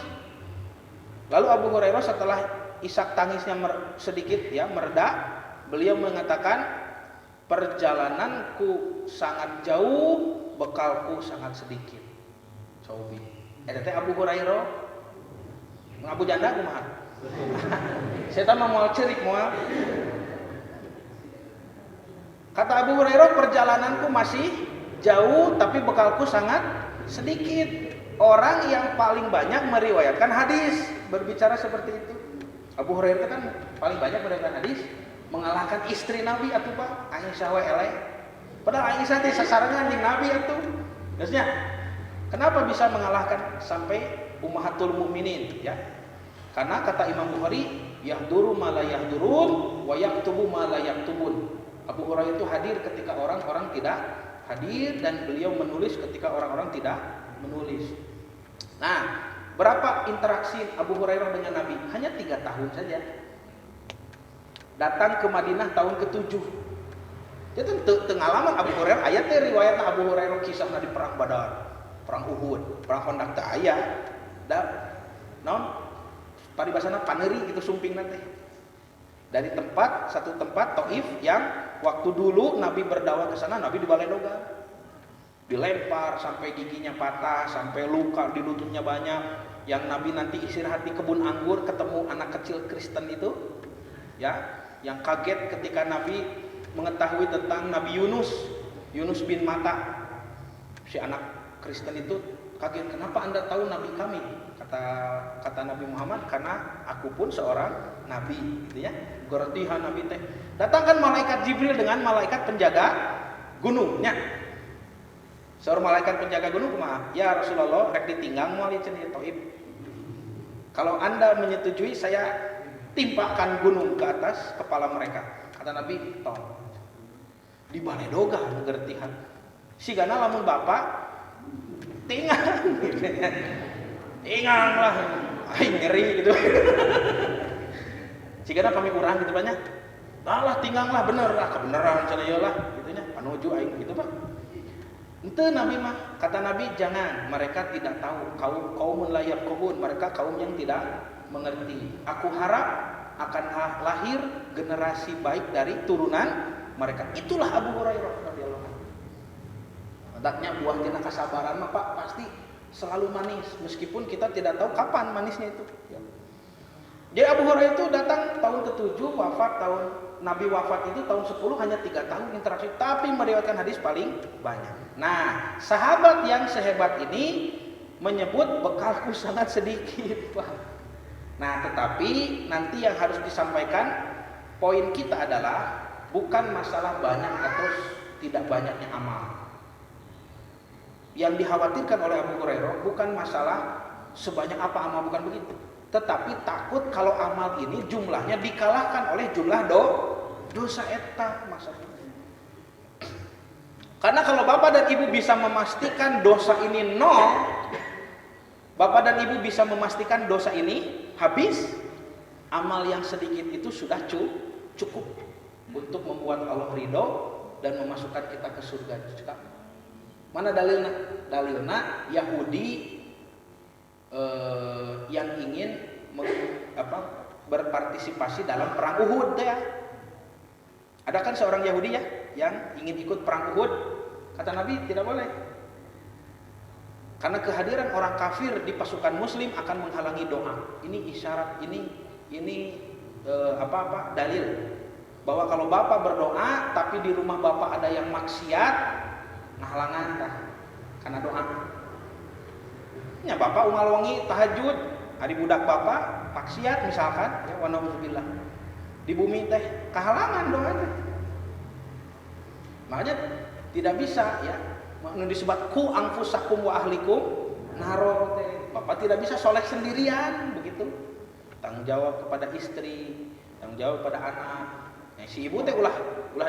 Lalu Abu Hurairah setelah isak tangisnya sedikit ya mereda, beliau mengatakan, perjalananku sangat jauh, bekalku sangat sedikit. Cobi. Teh Abu Hurairah Abu Janda kumaha? Saya tahu mau cerik moal. Kata Abu Hurairah, perjalananku masih jauh tapi bekalku sangat sedikit. Orang yang paling banyak meriwayatkan hadis berbicara seperti itu. Abu Hurairah kan paling banyak meriwayatkan hadis, mengalahkan istri Nabi atuh Pak, Aisyah we eleh. Padahal Aisyah teh sasarangan jeung Nabi atuh. Maksudnya, kenapa bisa mengalahkan sampai Ummahatul Mukminin ya? Karena kata Imam Bukhari, yahduru ma la yahdurun wa yaktubu ma la yaktubun. Abu Hurairah itu hadir ketika orang-orang tidak hadir dan beliau menulis ketika orang-orang tidak menulis. Nah, berapa interaksi Abu Hurairah dengan Nabi? Hanya 3 tahun saja. Datang ke Madinah tahun ke-7. Itu pengalaman Abu Hurairah. Ayatnya riwayat Abu Hurairah kisahnya di perang Badar, perang Uhud, perang Khandaq teh aya. Da naon paribasana paneri gitu sumping nanti. Dari satu tempat Taif yang waktu dulu Nabi berdakwah ke sana, Nabi dibaledogan. Dilempar sampai giginya patah, sampai luka di lututnya banyak. Yang Nabi nanti istirahat di kebun anggur ketemu anak kecil Kristen itu. Ya, yang kaget ketika Nabi mengetahui tentang Nabi Yunus bin Matta. Si anak Kristen itu kaget, kenapa Anda tahu Nabi kami? Kata Nabi Muhammad, karena aku pun seorang Nabi, gitu ya. Gortiha Nabi teh. Datangkan malaikat Jibril dengan malaikat penjaga gunungnya. Seorang malaikat penjaga gunung kumaha? Ya Rasulullah, rek ditinggang moal cenah Taif. Kalau Anda menyetujui, saya timpakan gunung ke atas kepala mereka. Kata Nabi, tong. Di baledoga ngertihan. Sigana lamun bapak tingang lah, nyeri gitu. Sigana kami kurang gitu banyak. Lah tinggang lah bener lah, kebenaran cenah lah gitunya. Panuju aing gitu Pak. Ente Nabi mah, kata Nabi jangan, mereka tidak tahu, kaumun la yaqubun, mereka kaum yang tidak mengerti. Aku harap akan lahir generasi baik dari turunan mereka. Itulah Abu Hurairah radhiyallahu anhu. Hendaknya buah tina kesabaran mah Pak pasti selalu manis, meskipun kita tidak tahu kapan manisnya itu. Ya. Jadi Abu Hurairah itu datang tahun ke-7, Nabi wafat itu tahun 10, hanya 3 tahun interaksi, tapi meriwayatkan hadis paling banyak. Nah, sahabat yang sehebat ini menyebut bekalku sangat sedikit, Pak. Nah, tetapi nanti yang harus disampaikan, poin kita adalah bukan masalah banyak atau tidak banyaknya amal. Yang dikhawatirkan oleh Abu Hurairah bukan masalah sebanyak apa amal, bukan begitu. Tetapi takut kalau amal ini jumlahnya dikalahkan oleh jumlah dosa eta maksudnya. Karena kalau Bapak dan Ibu bisa memastikan dosa ini 0, Bapak dan Ibu bisa memastikan dosa ini habis, amal yang sedikit itu sudah cukup untuk membuat Allah ridho dan memasukkan kita ke surga. Mana dalilnya? Dalilnya Yahudi yang ingin berpartisipasi dalam perang Uhud ya. Ada kan seorang Yahudi ya yang ingin ikut perang Uhud. Kata Nabi tidak boleh. Karena kehadiran orang kafir di pasukan muslim akan menghalangi doa. Ini isyarat, ini dalil bahwa kalau Bapak berdoa tapi di rumah Bapak ada yang maksiat, ngahalangan karena doa. Ya Bapak umal wangi tahajud, hari budak Bapak maksiat misalkan, ya wa na'udzubillah. Di bumi teh kehalangan doanya. Makanya tidak bisa ya. Nu disebut ku anfusakum wa ahlikum naro teh. Bapak tidak bisa soleh sendirian begitu. Tanggung jawab kepada istri, tanggung jawab kepada anak. Nah, si ibu teh ulah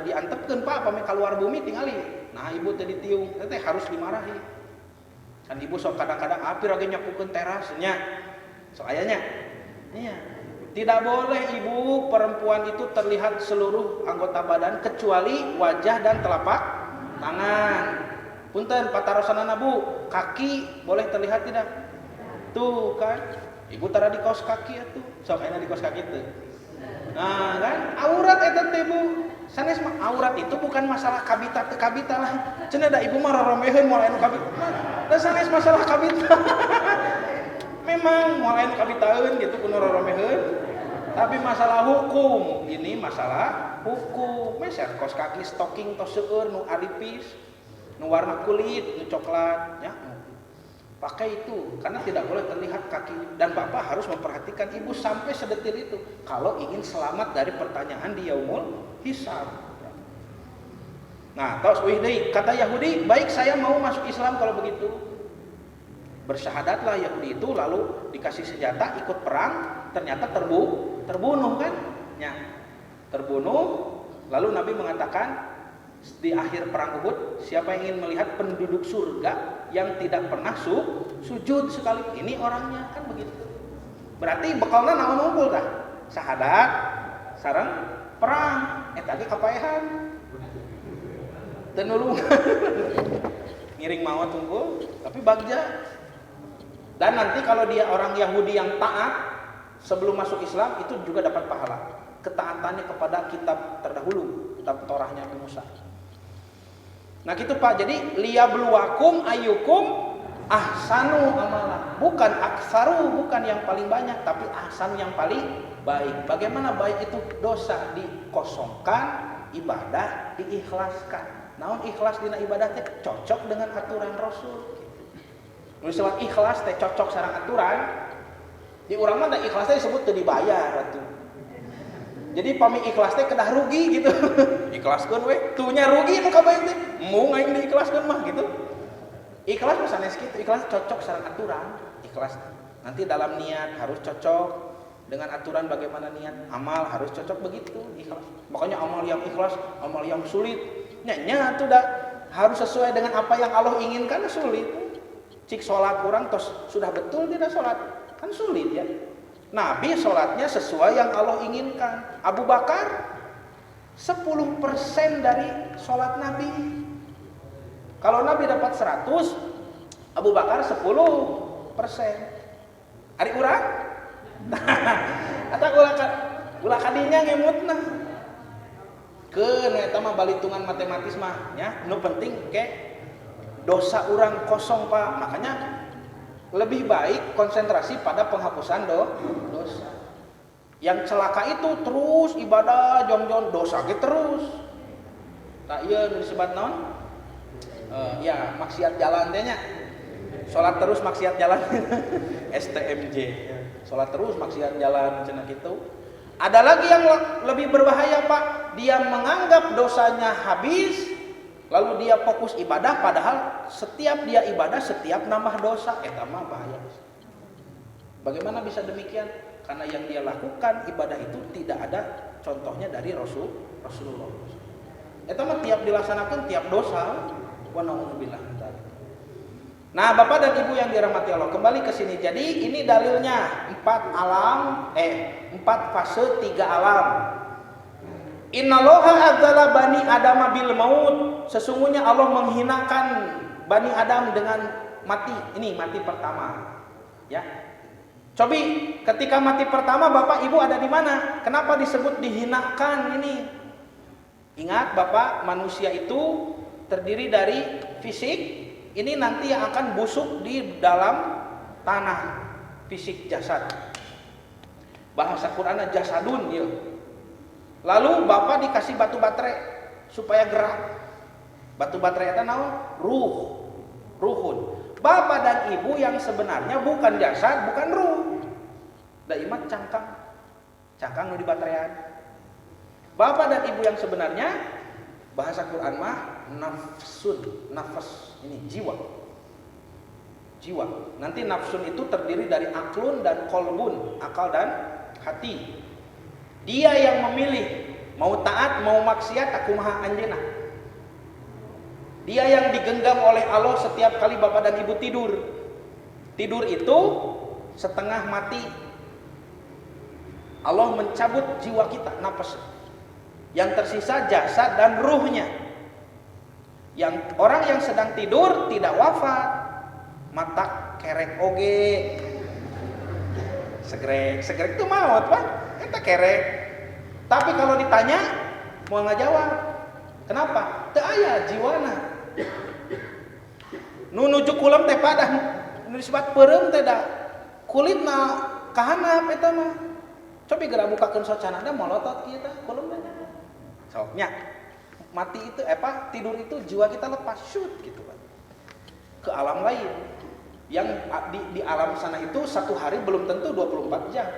diantepkeun Pak pame keluar bumi tingali. Nah, ibu teh ditiung, teh harus dimarahi. Kan ibu sok kadang-kadang api rage nyapukeun terasnya. Sok ayanya. Iya. Tidak boleh ibu perempuan itu terlihat seluruh anggota badan kecuali wajah dan telapak tangan. Punten patarosanana Bu, kaki boleh terlihat tidak? Tuh kan, ibu tara di kaos kaki atuh. Sok enak di kaos kaki tuh. Nah, kan aurat eta teh Bu. Sanes mah aurat itu bukan masalah kabita teu kabita lah. Cenah da ibu mah roromeheun moal anu kabita. Da sanes masalah kabita. Memang moal anu kabitaeun gitu kudu roromeheun. Tapi masalah hukum, ini masalah hukum. Meser kaos kaki stocking tos seueur nu adipis, nu warna kulit, nu coklat, ya. Pakai itu karena tidak boleh terlihat kaki dan bapak harus memperhatikan ibu sampai sedetil itu kalau ingin selamat dari pertanyaan di yaumul hisab. Nah, tahu kata Yahudi, baik saya mau masuk Islam kalau begitu. Bersyahadatlah Yahudi itu lalu dikasih senjata ikut perang, ternyata terbunuh kan? Ya. Terbunuh, lalu Nabi mengatakan di akhir perang Uhud, siapa yang ingin melihat penduduk surga yang tidak pernah sujud sekali, ini orangnya, kan begitu. Berarti bekalna naon unggul tah? Syahadat sareng perang. Eta ge kapaehan. Teu nulungan. Ngiring maot unggul, tapi bagja. Dan nanti kalau dia orang Yahudi yang taat sebelum masuk Islam itu juga dapat pahala. Ketaatannya kepada kitab terdahulu, kitab Torahnya Nabi Musa. Nah gitu Pak, jadi liyabluwakum ayyukum ahsanu amala. Bukan aksaru, bukan yang paling banyak, tapi ahsan yang paling baik. Bagaimana baik itu? Dosa dikosongkan, ibadah diikhlaskan. Naon ikhlas dina ibadah teh cocok dengan aturan Rasul. Nulis lewat ikhlas teh cocok sareng aturan. Di urang mah da ikhlas teh disebut teu dibayar atuh. Jadi pami ikhlas teh kedah rugi gitu. Ikhlaskeun we, tunya rugi nu kabayang teh. Mung aing diikhlaskeun mah gitu. Ikhlas mah sanes kitu, ikhlas cocok sareng aturan. Ikhlas nanti dalam niat harus cocok dengan aturan bagaimana niat. Amal harus cocok begitu, ikhlas. Makanya amal yang ikhlas, amal yang sulit. Nya tuh dah harus sesuai dengan apa yang Allah inginkan sulit. Cik sholat kurang tos sudah betul tidak sholat kan sulit ya. Nabi sholatnya sesuai yang Allah inginkan. Abu Bakar 10% dari sholat Nabi. Kalau Nabi dapat 100, Abu Bakar 10%. Ari urang? Eta ulah kadinya ngemutna. Keun eta mah balitungan matematis mah nya, nu penting ke dosa urang kosong Pak. Makanya lebih baik konsentrasi pada penghapusan dosa. Yang celaka itu terus ibadah jong-jong dosa ge terus. Tak ieu disebut naon? Ya maksiat jalan teh nya. Salat terus maksiat jalan. STMJ. Salat terus maksiat jalan cenah kitu. Ada lagi yang lebih berbahaya Pak. Dia menganggap dosanya habis, lalu dia fokus ibadah, padahal setiap dia ibadah, setiap nambah dosa. Eta mah bahaya. Bagaimana bisa demikian? Karena yang dia lakukan ibadah itu tidak ada contohnya dari Rasulullah. Eta mah tiap dilaksanakan tiap dosa. Wa na'udzubillah. Nah, Bapak dan Ibu yang dirahmati Allah, kembali ke sini. Jadi ini dalilnya 4 fase 3 alam. Innallaha adzala bani adama bil maut. Sesungguhnya Allah menghinakan Bani Adam dengan mati. Ini mati pertama. Ya. Cobi ketika mati pertama Bapak Ibu ada di mana? Kenapa disebut dihinakan ini? Ingat Bapak, manusia itu terdiri dari fisik. Ini nanti yang akan busuk di dalam tanah, fisik jasad. Bahasa Qur'annya jasadun ya. Lalu Bapak dikasih batu baterai supaya gerak. Batu baterai itu naon? Ruhun. Bapak dan Ibu yang sebenarnya bukan jasad, bukan ruh. Da imat cangkang nu di baterean. Bapak dan Ibu yang sebenarnya bahasa Quran mah nafsun, nafas, ini jiwa. Nanti nafsun itu terdiri dari aklun dan kolbun, akal dan hati. Dia yang memilih mau taat mau maksiat akumaha anjeuna. Dia yang digenggam oleh Allah setiap kali Bapak dan Ibu tidur. Tidur itu setengah mati. Allah mencabut jiwa kita, nafas. Yang tersisa jasad dan ruhnya. Yang orang yang sedang tidur tidak wafat, mata kerek oge. Segrek itu maut Pak, eta kerek. Tapi kalau ditanya mau ngajawab. Kenapa? Teu aya jiwana. Nu nuju kulam teh padah nu disebut peureum teh da kulitna kahanap eta mah. Cobi geura bukakeun socana da molotot kieu teh kulam teh. Sok nya. Mati itu tidur itu jiwa kita lepas shoot gitu Pak. Ke alam lain. Yang di alam sana itu satu hari belum tentu 24 jam.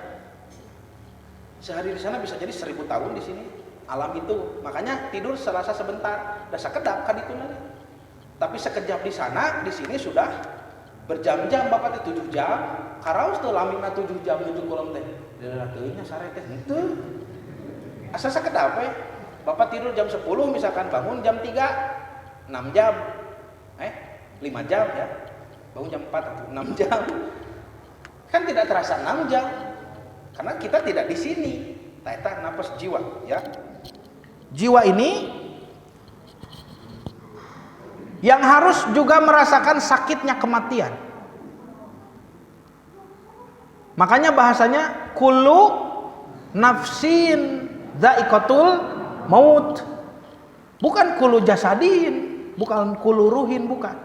Sehari di sana bisa jadi 1000 tahun di sini. Alam itu, makanya tidur serasa sebentar, dah sakedap kan itu nanti. Tapi sekejap di sana, di sini sudah berjam-jam Bapak teh 7 jam. Karaos teh lamina 7 jam nuju kulam teh. Daerah teuing nya sare teh henteu. Asa sakedap we. Bapak tidur jam 10 misalkan bangun jam 3, 6 jam. 5 jam ya. Bangun jam 4 atau 6 jam. Kan tidak terasa 6 jam. Karena kita tidak di sini. Eta napas jiwa ya. Jiwa ini yang harus juga merasakan sakitnya kematian. Makanya bahasanya kullu nafsin dha'iqatul maut. Bukan kullu jasadin, bukan kullu ruhin, bukan.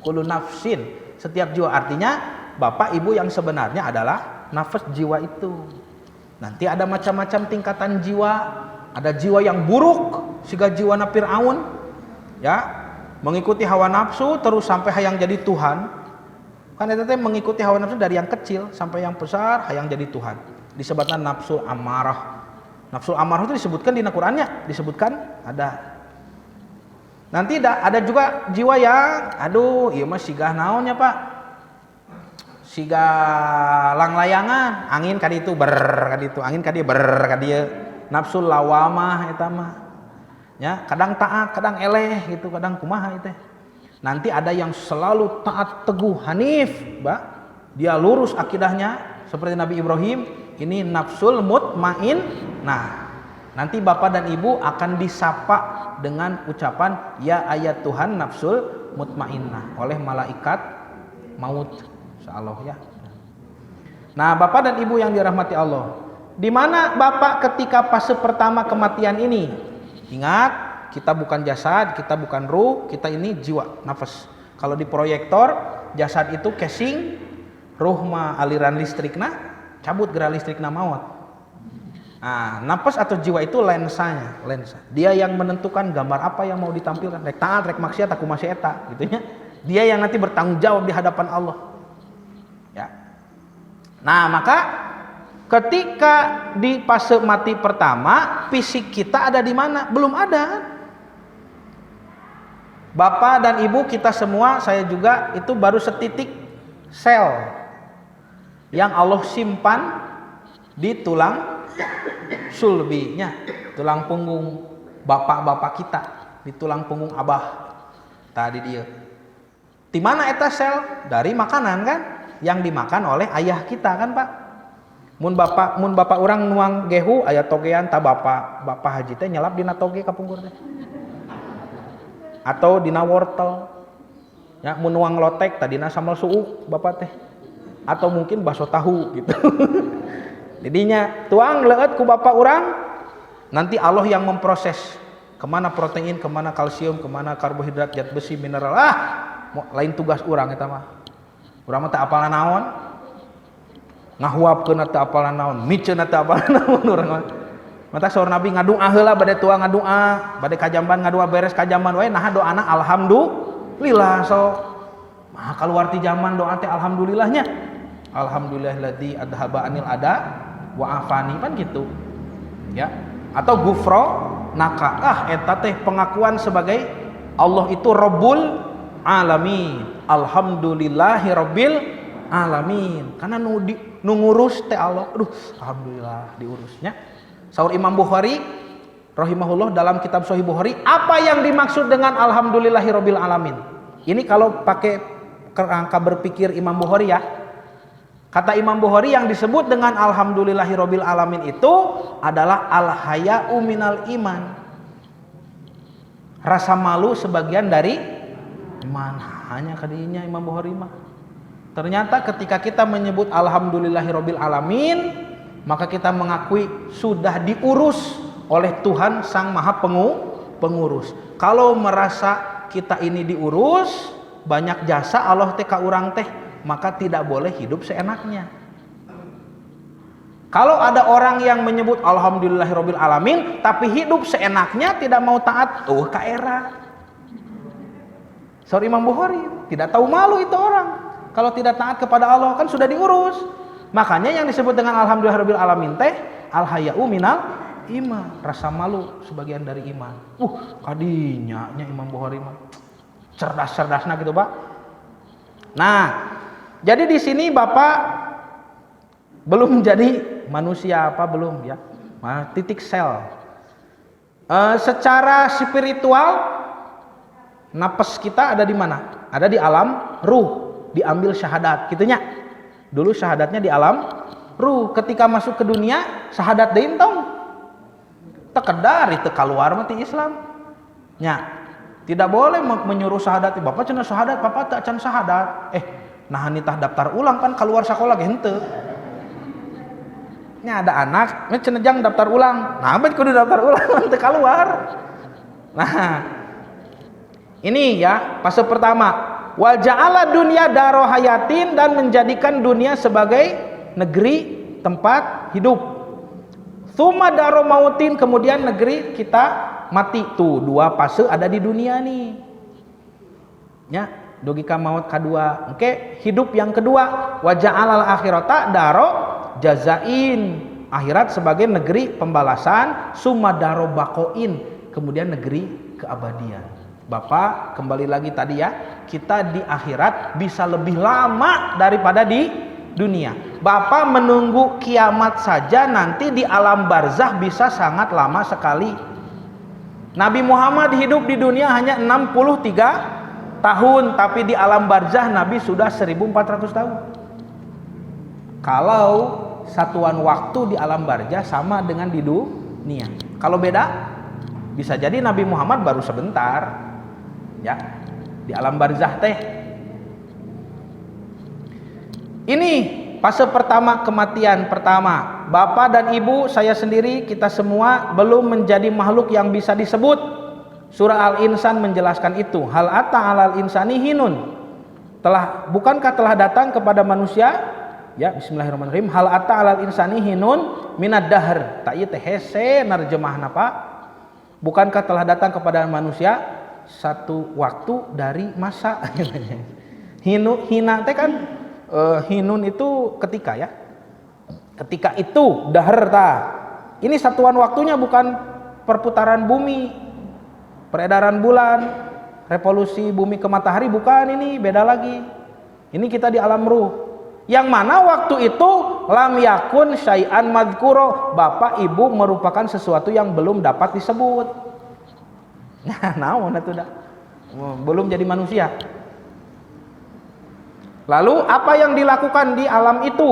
Kullu nafsin, setiap jiwa. Artinya Bapak Ibu yang sebenarnya adalah nafas jiwa itu. Nanti ada macam-macam tingkatan jiwa. Ada jiwa yang buruk, siga jiwa na Fir'aun, ya, mengikuti hawa nafsu terus sampai hayang jadi Tuhan. Kan itu teh mengikuti hawa nafsu dari yang kecil sampai yang besar hayang jadi Tuhan. Disebutkan nafsu amarah. Nafsu amarah itu disebutkan di Al-Qur'annya, disebutkan ada. Nanti ada juga jiwa yang, aduh, iya mah sigah naonnya Pak? Siga langlayangan, angin ka ditu ber ka ditu, angin ka dieu ber ka dieu. Nafsu lawamah eta mah. Ya, kadang taat, kadang eleh gitu, kadang kumaha itu. Nanti ada yang selalu taat teguh hanif, Mbak. Dia lurus akidahnya seperti Nabi Ibrahim, ini nafsul mutmain. Nah, nanti Bapak dan Ibu akan disapa dengan ucapan ya ayat Tuhan nafsul mutmainnah oleh malaikat maut, insyaallah ya. Nah, Bapak dan Ibu yang dirahmati Allah, di mana Bapak ketika fase pertama kematian ini? Ingat, kita bukan jasad, kita bukan ruh, kita ini jiwa, nafas. Kalau di proyektor, jasad itu casing, ruh mah aliran listrikna, cabut gerak listrikna maut. Nah, nafas atau jiwa itu lensanya, lensa. Dia yang menentukan gambar apa yang mau ditampilkan. Rek taat, rek maksiat, aku masih eta, gitunya. Dia yang nanti bertanggung jawab di hadapan Allah. Ya. Nah, maka ketika di fase mati pertama, fisik kita ada di mana? Belum ada. Bapak dan Ibu kita semua, saya juga, itu baru setitik sel yang Allah simpan di tulang sulbinya, tulang punggung bapak-bapak kita, di tulang punggung abah. Tadi dia. Di mana eta sel? Dari makanan kan, yang dimakan oleh ayah kita kan Pak. Mun bapak orang nuang gehu aya togean ta bapak haji teh nyelap dina toge kapungkur teh. Atau dina wortel. Ya, mun nuang lotek tadina sambal suuk bapak teh. Atau mungkin bakso tahu gitu. Jadinya tuang leueut ku bapak orang, nanti Allah yang memproses kemana protein, kemana kalsium, kemana karbohidrat, zat besi, mineral. Lain tugas orang eta mah. Urang mah teu apal naon. Ngahuapkeun teu apal naon, miceun teu apal naon urang mah. Mata saur Nabi ngadua heula bade tua ngadua, bade kajamban ngadua beres kajamban wae nah doana alhamdulillah. So mah kaluar ti zaman doa teh alhamdulillahnya. Alhamdulillahilladzi adhaba anil ada wa afani kan gitu. Ya. Atau gufro naka. Eta teh pengakuan sebagai Allah itu Rabbul Alamin. Alhamdulillahi Rabbil Alamin. Karena nu ngurus teh Allah. Aduh, alhamdulillah diurusnya. Saur Imam Bukhari rahimahullah dalam kitab Sahih Bukhari, apa yang dimaksud dengan alhamdulillahi Rabbil Alamin? Ini kalau pakai kerangka berpikir Imam Bukhari ya. Kata Imam Bukhari, yang disebut dengan alhamdulillahirabbil alamin itu adalah al-haya'u minal iman. Rasa malu sebagian dari iman. Hanya kadinya Imam Bukhari mah. Ternyata ketika kita menyebut alhamdulillahirabbil alamin, maka kita mengakui sudah diurus oleh Tuhan Sang Maha Pengurus. Kalau merasa kita ini diurus, banyak jasa Allah teh ka urang teh, maka tidak boleh hidup seenaknya. Kalau ada orang yang menyebut alhamdulillahirabbil alamin tapi hidup seenaknya, tidak mau taat, ka era. Sorry Imam Bukhari, tidak tahu malu itu orang. Kalau tidak taat kepada Allah kan sudah diurus. Makanya yang disebut dengan alhamdulillahirabbil alamin teh al-haya'u minal iman, rasa malu sebagian dari iman. Kadinya nya Imam Bukhari mah cerdas-cerdasna gitu, Pak. Nah, jadi di sini Bapak belum jadi manusia apa belum ya? Titik sel. Secara spiritual napas kita ada di mana? Ada di alam ruh, diambil syahadat, gitunya. Dulu syahadatnya di alam ruh, ketika masuk ke dunia syahadat deui tong. Tekedar itu keluar mati Islam. Nya, tidak boleh menyuruh syahadat. Bapak cenah syahadat, Bapak tak can syahadat. Nah nitah daftar ulang kan keluar sekolah ge henteu. Nya ada anak, cenah daftar ulang. Nah, bet kudu daftar ulang teu keluar. Nah, ini ya fase pertama. Wa ja'ala dunya daro hayatin, dan menjadikan dunia sebagai negeri tempat hidup. Tsumma daro mautin, kemudian negeri kita mati. Tuh, dua fase ada di dunia nih. Ya, dugi ka maut kedua. Oke, hidup yang kedua. Wa ja'alal akhirata daro jazain, akhirat sebagai negeri pembalasan. Tsumma daro baqoin, kemudian negeri keabadian. Bapak kembali lagi tadi ya, kita di akhirat bisa lebih lama daripada di dunia. Bapak menunggu kiamat saja nanti di alam barzah bisa sangat lama sekali. Nabi Muhammad hidup di dunia hanya 63 tahun, tapi di alam barzah Nabi sudah 1400 tahun. Kalau satuan waktu di alam barzah sama dengan di dunia. Kalau beda, bisa jadi Nabi Muhammad baru sebentar. Ya, di alam barzah teh. Ini fase pertama, kematian pertama. Bapak dan Ibu, saya sendiri, kita semua belum menjadi makhluk yang bisa disebut. Surah Al-Insan menjelaskan itu. Hal ata 'alal insani hinun. Bukankah telah datang kepada manusia? Ya, bismillahirrahmanirrahim. Hal ata 'alal insani hinun minad dahr. Ta ieu teh hese narjemahna, Pak. Bukankah telah datang kepada manusia satu waktu dari masa. Hina teh kan hinun itu ketika ya. Ketika itu dahr ta. Ini satuan waktunya bukan perputaran bumi, peredaran bulan, revolusi bumi ke matahari, bukan, ini beda lagi. Ini kita di alam ruh. Yang mana waktu itu lam yakun syai'an madhkuro, Bapak Ibu merupakan sesuatu yang belum dapat disebut. Nah, naon atuh dah. Belum jadi manusia. Lalu apa yang dilakukan di alam itu?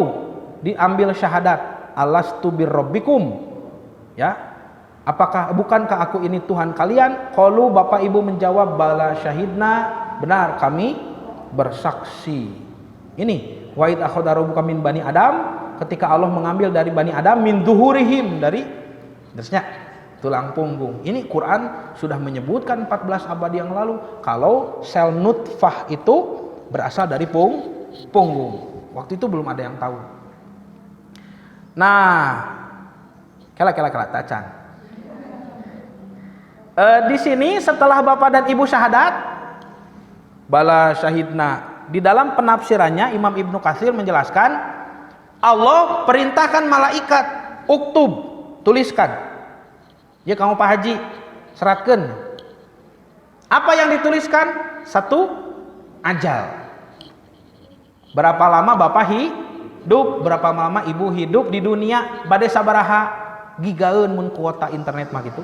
Diambil syahadat. Alastu birrabbikum. Ya. Bukankah aku ini Tuhan kalian? Qalu, Bapak Ibu menjawab, bala syahidna, benar kami bersaksi. Ini wa id akhadha rabbuka min bani Adam, ketika Allah mengambil dari bani Adam min duhurihim, dari tulang punggung. Ini Quran sudah menyebutkan 14 abad yang lalu kalau sel nutfah itu berasal dari punggung. Waktu itu belum ada yang tahu. Nah, kela tacan. Di sini setelah Bapak dan Ibu syahadat, bala syahidna, di dalam penafsirannya Imam Ibnu Katsir menjelaskan, Allah perintahkan malaikat, uktub, tuliskan. Ya kamu Pak Haji, seratkan. Apa yang dituliskan? Satu, ajal. Berapa lama Bapak hidup, berapa lama Ibu hidup di dunia, bade sabaraha gigaeun mun kuota internet mah gitu.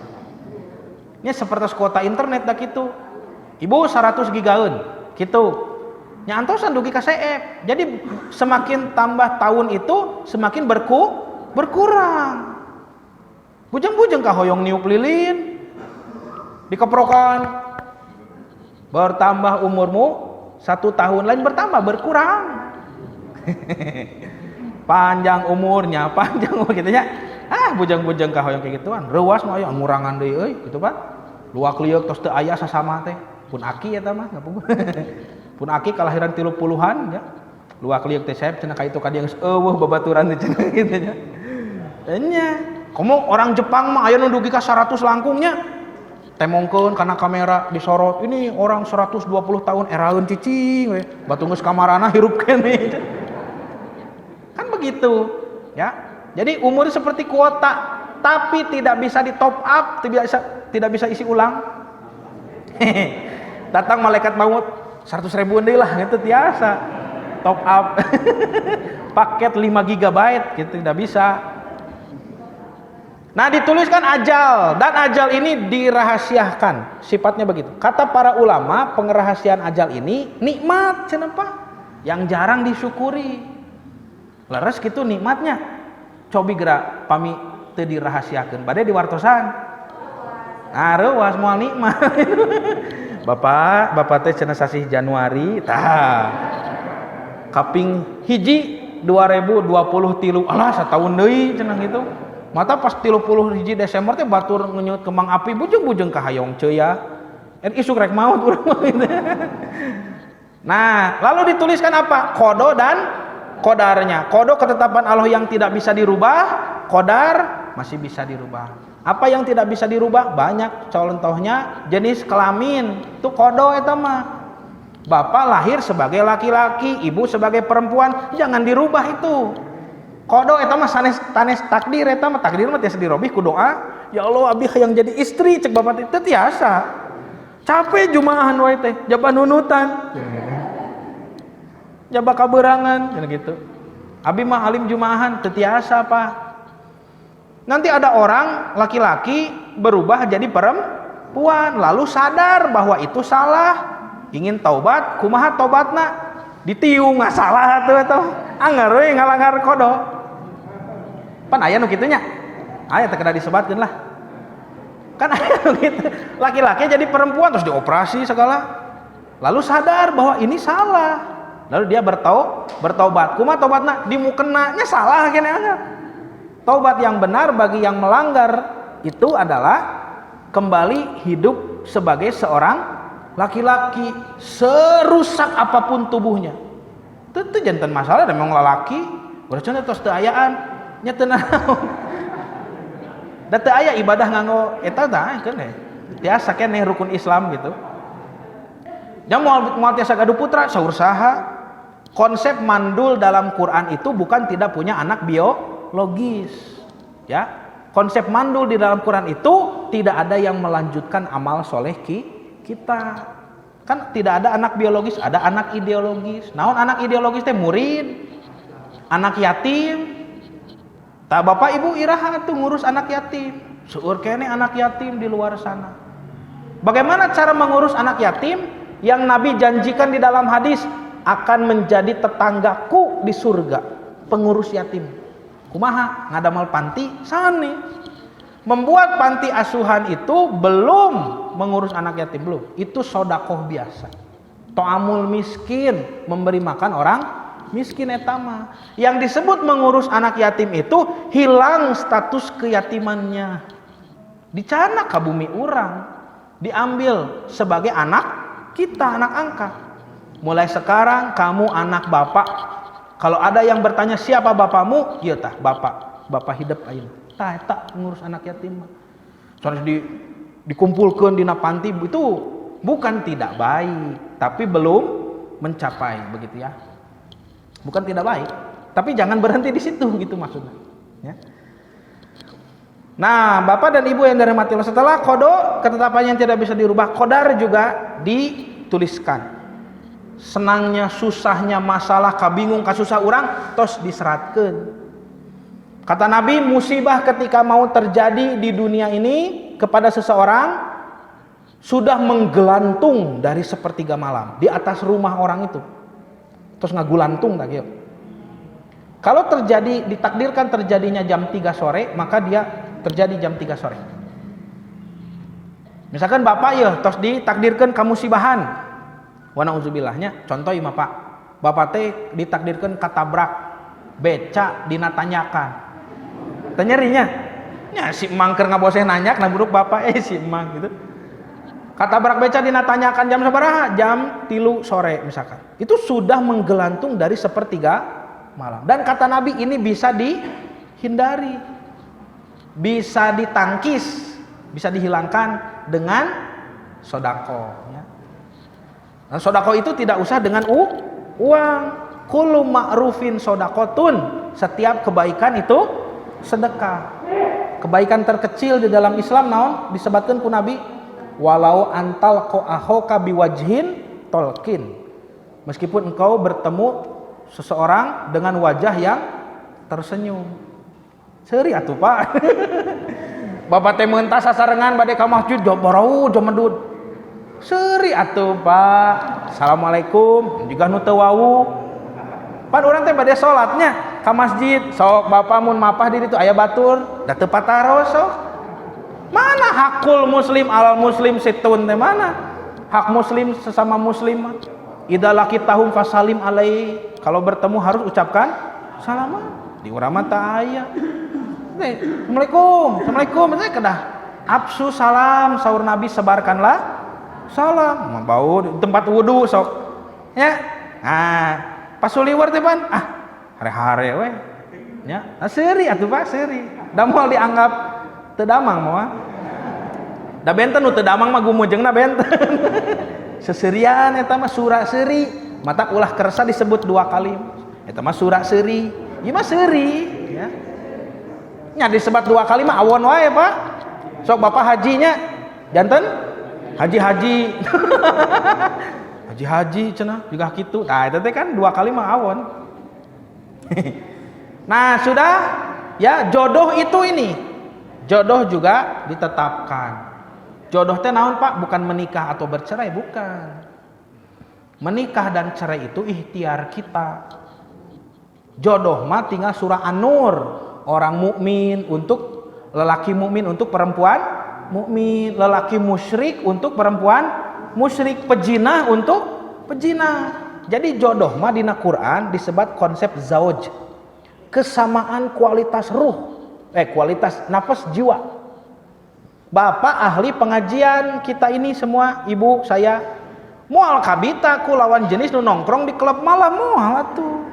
Ini seperti kuota internet dah gitu. Ibu 100 gigaeun gitu. nya antosan dugi ka seep. Jadi semakin tambah tahun itu semakin berkurang. Bujang-bujang ka hoyong niup lilin dikeprokan. Bertambah umurmu 1 tahun lain berkurang. Panjang umurnya gitu nya. Bujang-bujang ka hoyong kayak gituan. Reuas mah aya ngurangan deui euy gitu Pak. Luak liuk tos teu aya sasama teh. Pun aki eta mah ngapunten. Pun aki kelahiran 30-an ya. Luak liuk teh saeb cenah ka itu ka dieu geus eueuh babaturan teh cenah kitu nya. Enya, komo orang Jepang mah aya nu dugi ka 100 langkungnya. Temongkeun kana kamera disorot. Ini orang 120 tahun eraeun cicing we. Batu geus kamarana hirup keneh. Kan begitu, ya. Jadi umur seperti kuota, tapi tidak bisa di top up, tidak bisa isi ulang. Datang malaikat maut 100.000 deui lah gitu tiasa. Top up. Paket 5 GB gitu tidak bisa. Nah, dituliskan ajal, dan ajal ini dirahasiakan. Sifatnya begitu. Kata para ulama, pengerahasiaan ajal ini nikmat cenah Pak, yang jarang disyukuri. Leres gitu nikmatnya. Cobi gerak pami teu dirahasiakeun bade diwartosan. Nah, reuas moal nikmat. Bapak teh cenah sasih Januari tah. Kaping hiji 2023. Alah satahun deui cenah gitu. Mata pas 30 hiji Desember teh batur ngenyut kembang api bujeng-bujeng ka hayong ceu ya. Isuk rek maut urang gitu. Nah, lalu dituliskan apa? Kodo dan kodarnya. Kodo ketetapan Allah yang tidak bisa dirubah, kodar masih bisa dirubah. Apa yang tidak bisa dirubah? Banyak. Contohnya jenis kelamin. Itu kodo eta mah. Bapak lahir sebagai laki-laki, ibu sebagai perempuan, jangan dirubah itu. Kodo eta mah sanes takdir eta mah takdir mah tiasa dirobih ku doa. Ya Allah abdi hayang jadi istri cek bapak teh tiasa. Capek jumaahan wae teh, jaba nunutan. Jaba kaberangan cenah gitu. Abi mah alim jumaahan teu tiasa Pak. Nanti ada orang laki-laki berubah jadi perempuan lalu sadar bahwa itu salah. Ingin taubat, kumaha taubatna? Ditiung salah atuh eta. Anggar we ngalanggar kodo. Pan aya nu kitu nya. Aya teh kada disebatkeun lah. Kan aya nu kitu. Laki-laki jadi perempuan terus dioperasi segala. Lalu sadar bahwa ini salah. Lalu dia bertaubat. Kumaha taubatna? Dimukena nya salah keneh anya. Taubat yang benar bagi yang melanggar itu adalah kembali hidup sebagai seorang laki-laki serusak apapun tubuhnya. Itu jantan masalah memang lalaki. Udah cenah tos teu ayaan. Nya teu naon. Da teu aya ibadah nganggo eta tah keneh. Tiasa keneh rukun Islam gitu. Nya moal tiasa gaduh putra saur saha. Konsep mandul dalam Quran itu bukan tidak punya anak biologis. Ya. Konsep mandul di dalam Quran itu tidak ada yang melanjutkan amal soleh kita. Kan tidak ada anak biologis, ada anak ideologis. Naon anak ideologis teh murid, anak yatim. Tak bapak ibu iraha tuh ngurus anak yatim. Seueur kene anak yatim di luar sana. Bagaimana cara mengurus anak yatim yang Nabi janjikan di dalam hadis akan menjadi tetanggaku di surga, pengurus yatim. Kumaha ngadamal panti sani. Membuat panti asuhan itu belum mengurus anak yatim belum. Itu sedekah biasa. To'amul miskin, memberi makan orang miskin etama. Yang disebut mengurus anak yatim itu hilang status keyatimannya. Dicanak ka bumi urang, diambil sebagai anak kita, anak angkat. Mulai sekarang kamu anak bapak. Kalau ada yang bertanya siapa bapamu, ya tah bapak. Bapak hidup ayeuna. Tah eta ngurus anak yatim. Soalnya dikumpulkeun dina panti itu bukan tidak baik, tapi belum mencapai begitu ya. Bukan tidak baik, tapi jangan berhenti di situ gitu maksudnya. Ya. Nah, Bapak dan Ibu yang dirahmati Allah, setelah kodo ketetapan yang tidak bisa dirubah, kodar juga dituliskan. Senangnya, susahnya, masalah, kabingung, kasusah orang, tos diseratkeun. Kata Nabi, musibah ketika mau terjadi di dunia ini kepada seseorang sudah menggelantung dari sepertiga malam di atas rumah orang itu. terus ngagulantung tak kieu. Kalau ditakdirkan terjadinya jam 3 sore, maka dia terjadi jam 3 sore. Misalkan bapak ya tos ditakdirkan kamu musibahan. Wa nauzubillahnya, contoh ieu mah Pak. Bapak teh ditakdirkan katabrak beca dina tanyakan. Teu nyerinya. Nya si emang keur ngaboseh nanyak na buruk bapak si emang gitu. Katabrak beca dina tanyakan jam sabaraha? Jam 3 sore misalkan. Itu sudah menggelantung dari sepertiga malam. Dan kata Nabi ini bisa dihindari. Bisa ditangkis, bisa dihilangkan dengan sodako. Ya. Nah, sodako itu tidak usah dengan uang. Kullu ma'rufin sodakotun. Setiap kebaikan itu sedekah. Kebaikan terkecil di dalam Islam naon disebutkan ku Nabi, walau antal ko ahoka biwajhin tolkin. Meskipun engkau bertemu seseorang dengan wajah yang tersenyum. Seuri atuh Pak. Bapak teh meuntas sasarengan bade ka masjid jam barau jam medud. Seuri atuh Pak. Assalamualaikum juga nu teu wau. Pan urang teh bade salatnya ka masjid, sok Bapak mun mapah di ditu aya batur, da teu pataros sok. Mana hakul muslim alal muslim situn teh mana? Hak muslim sesama muslim. Idza laqitahum fasalim alaihi. Kalau bertemu harus ucapkan salaman. Di urang mah teu aya. Assalamualaikum, assalamualaikum. Saya kedah absu salam saur Nabi sebarkanlah salam. Bau di tempat wudu sok. Ya. Nah, pas suliwar teh pan, hare-hare we. Ya, seuri atuh Pak, seuri. Da moal dianggap teu damang moal. Da benten nu teu damang mah gumujengna benten. Seseurian eta mah sura seuri. Mata ulah kersa disebut 2 kali. Eta mah sura seuri. Ieu mah seuri, ya. Nya disebut 2 kali mah awon wae Pak. Sok Bapak hajinya janten haji-haji. Haji-haji cenah juga kitu. Nah, itu teh kan 2 kali mah awon. Nah, sudah ya jodoh itu ini. Jodoh juga ditetapkan. Jodoh teh naon Pak? Bukan menikah atau bercerai, bukan. Menikah dan cerai itu ikhtiar kita. Jodoh mah tinggal surah An-Nur. Orang mukmin untuk lelaki mukmin untuk perempuan mukmin, lelaki musyrik untuk perempuan musyrik, pejinah untuk pejinah. Jadi jodoh mah dina Quran disebut konsep zauj. Kesamaan kualitas ruh, kualitas nafas jiwa. Bapak ahli pengajian kita ini semua, ibu saya moal kabita ku lawan jenis nu nongkrong di klub malam moal atuh.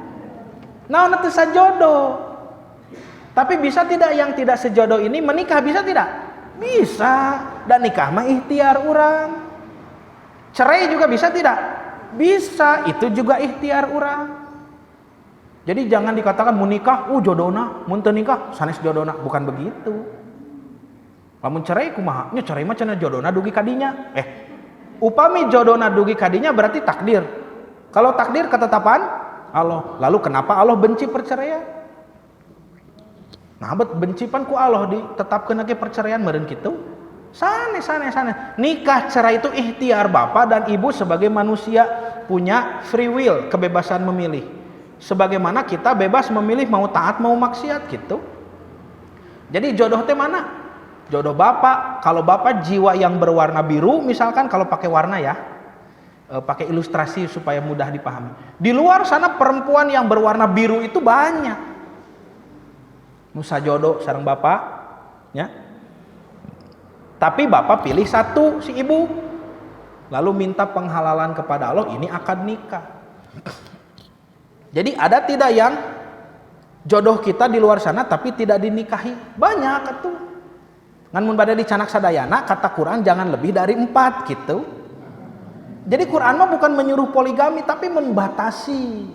Naon teh sajodoh. Tapi bisa tidak yang tidak sejodoh ini menikah, bisa tidak? Bisa. Dan nikah mah ikhtiar orang. Cerai juga bisa tidak? Bisa. Itu juga ikhtiar orang. Jadi jangan dikatakan mau nikah, jodohna, mun teu nikah sanes jodohna, bukan begitu. Lamun cerai kumaha? Nya cerai mah cenah jodohna dugi kadinya. Upami jodohna dugi kadinya berarti takdir. Kalau takdir ketetapan Allah. Lalu kenapa Allah benci perceraian? Nah, benci pan ku Allah ditetapkeun ke perceraian meureun kitu. Sane. Nikah cerai itu ikhtiar bapak dan ibu sebagai manusia punya free will, kebebasan memilih. Sebagaimana kita bebas memilih mau taat mau maksiat gitu. Jadi jodoh teh mana? Jodoh bapak, kalau bapak jiwa yang berwarna biru misalkan, kalau pakai warna ya. Pakai ilustrasi supaya mudah dipahami. Di luar sana perempuan yang berwarna biru itu banyak. Nusa jodoh sareng bapak, ya. Tapi bapak pilih satu si ibu, lalu minta penghalalan kepada Allah, ini akad nikah. Jadi ada tidak yang jodoh kita di luar sana tapi tidak dinikahi? Banyak atuh. Ngan mun bade dicanak sadayana kata Quran jangan lebih dari 4 gitu. Jadi Quran mah bukan menyuruh poligami tapi membatasi.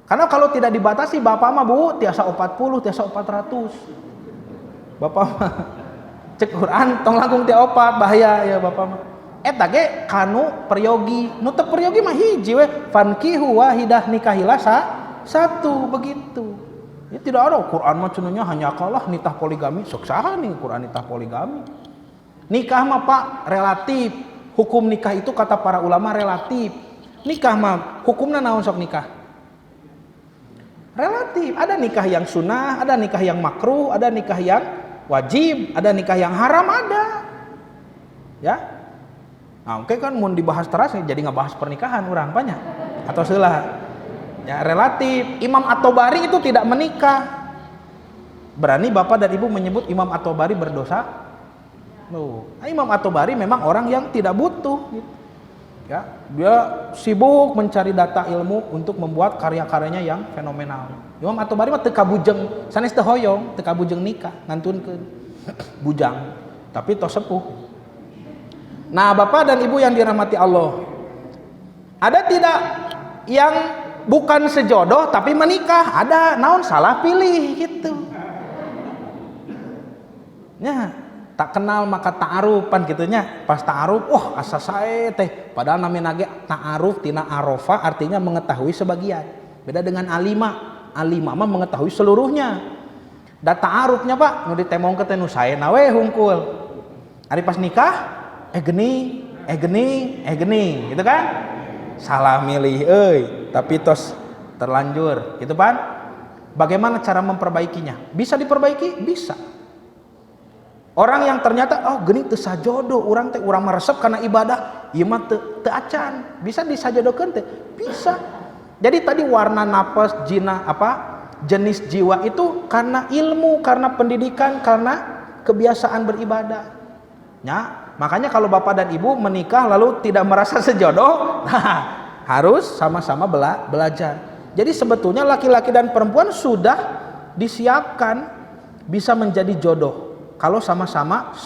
Karena kalau tidak dibatasi, bapak mah bu, tiasa 40, tiasa 400. Bapak mah cek Quran, tong langkung tia 4, bahaya ya bapak mah. Eta ge kanu peryogi, nu teu peryogi mah hiji we, fankihu wahidah nikahilah satu begitu. Ya tidak ada Quran mah cenanya hanya kalah nitah poligami, sok saha nih Quran nitah poligami. Nikah mah Pak relatif. Hukum nikah itu kata para ulama relatif. Nikah mah hukumna naon sok nikah? Relatif. Ada nikah yang sunnah, ada nikah yang makruh, ada nikah yang wajib, ada nikah yang haram, ada. Ya. Nah, oke kan mau dibahas teras jadi ngebahas pernikahan orang banyak atau salah. Ya, relatif. Imam At-Tabari itu tidak menikah. Berani Bapak dan Ibu menyebut Imam At-Tabari berdosa? No. Nah, Imam At-Tabari memang orang yang tidak butuh gitu. Ya, dia sibuk mencari data ilmu untuk membuat karya-karyanya yang fenomenal. Imam At-Tabari mah teu kabujeng, sanes teu hoyong, teu kabujeng nikah, ngantunkeun bujang, tapi tos sepuh. Nah, Bapak dan Ibu yang dirahmati Allah, ada tidak yang bukan sejodoh tapi menikah? Ada, naon salah pilih gitu. Ya, tak kenal maka ta'arufan gitunya. Pas ta'aruf, asa sae teh. Padahal namanya nage ta'aruf tina arofa artinya mengetahui sebagian. Beda dengan alima. Alima mah mengetahui seluruhnya. Da ta'arufnya Pak, nu ditemongkeun teh nu saena we hungkul. Ari pas nikah, geni, gitu kan? Salah milih tapi tos terlanjur, gitu kan? Bagaimana cara memperbaikinya? Bisa diperbaiki? Bisa. Orang yang ternyata geuning teu sajodoh, urang meresep karena ibadah, ieu mah teu acan. Bisa disajodokeun teh? Bisa. Jadi tadi warna nafas, jenis jiwa itu karena ilmu, karena pendidikan, karena kebiasaan beribadah. Ya, makanya kalau Bapak dan Ibu menikah lalu tidak merasa sejodoh, harus sama-sama belajar. Jadi sebetulnya laki-laki dan perempuan sudah disiapkan bisa menjadi jodoh kalau sama-sama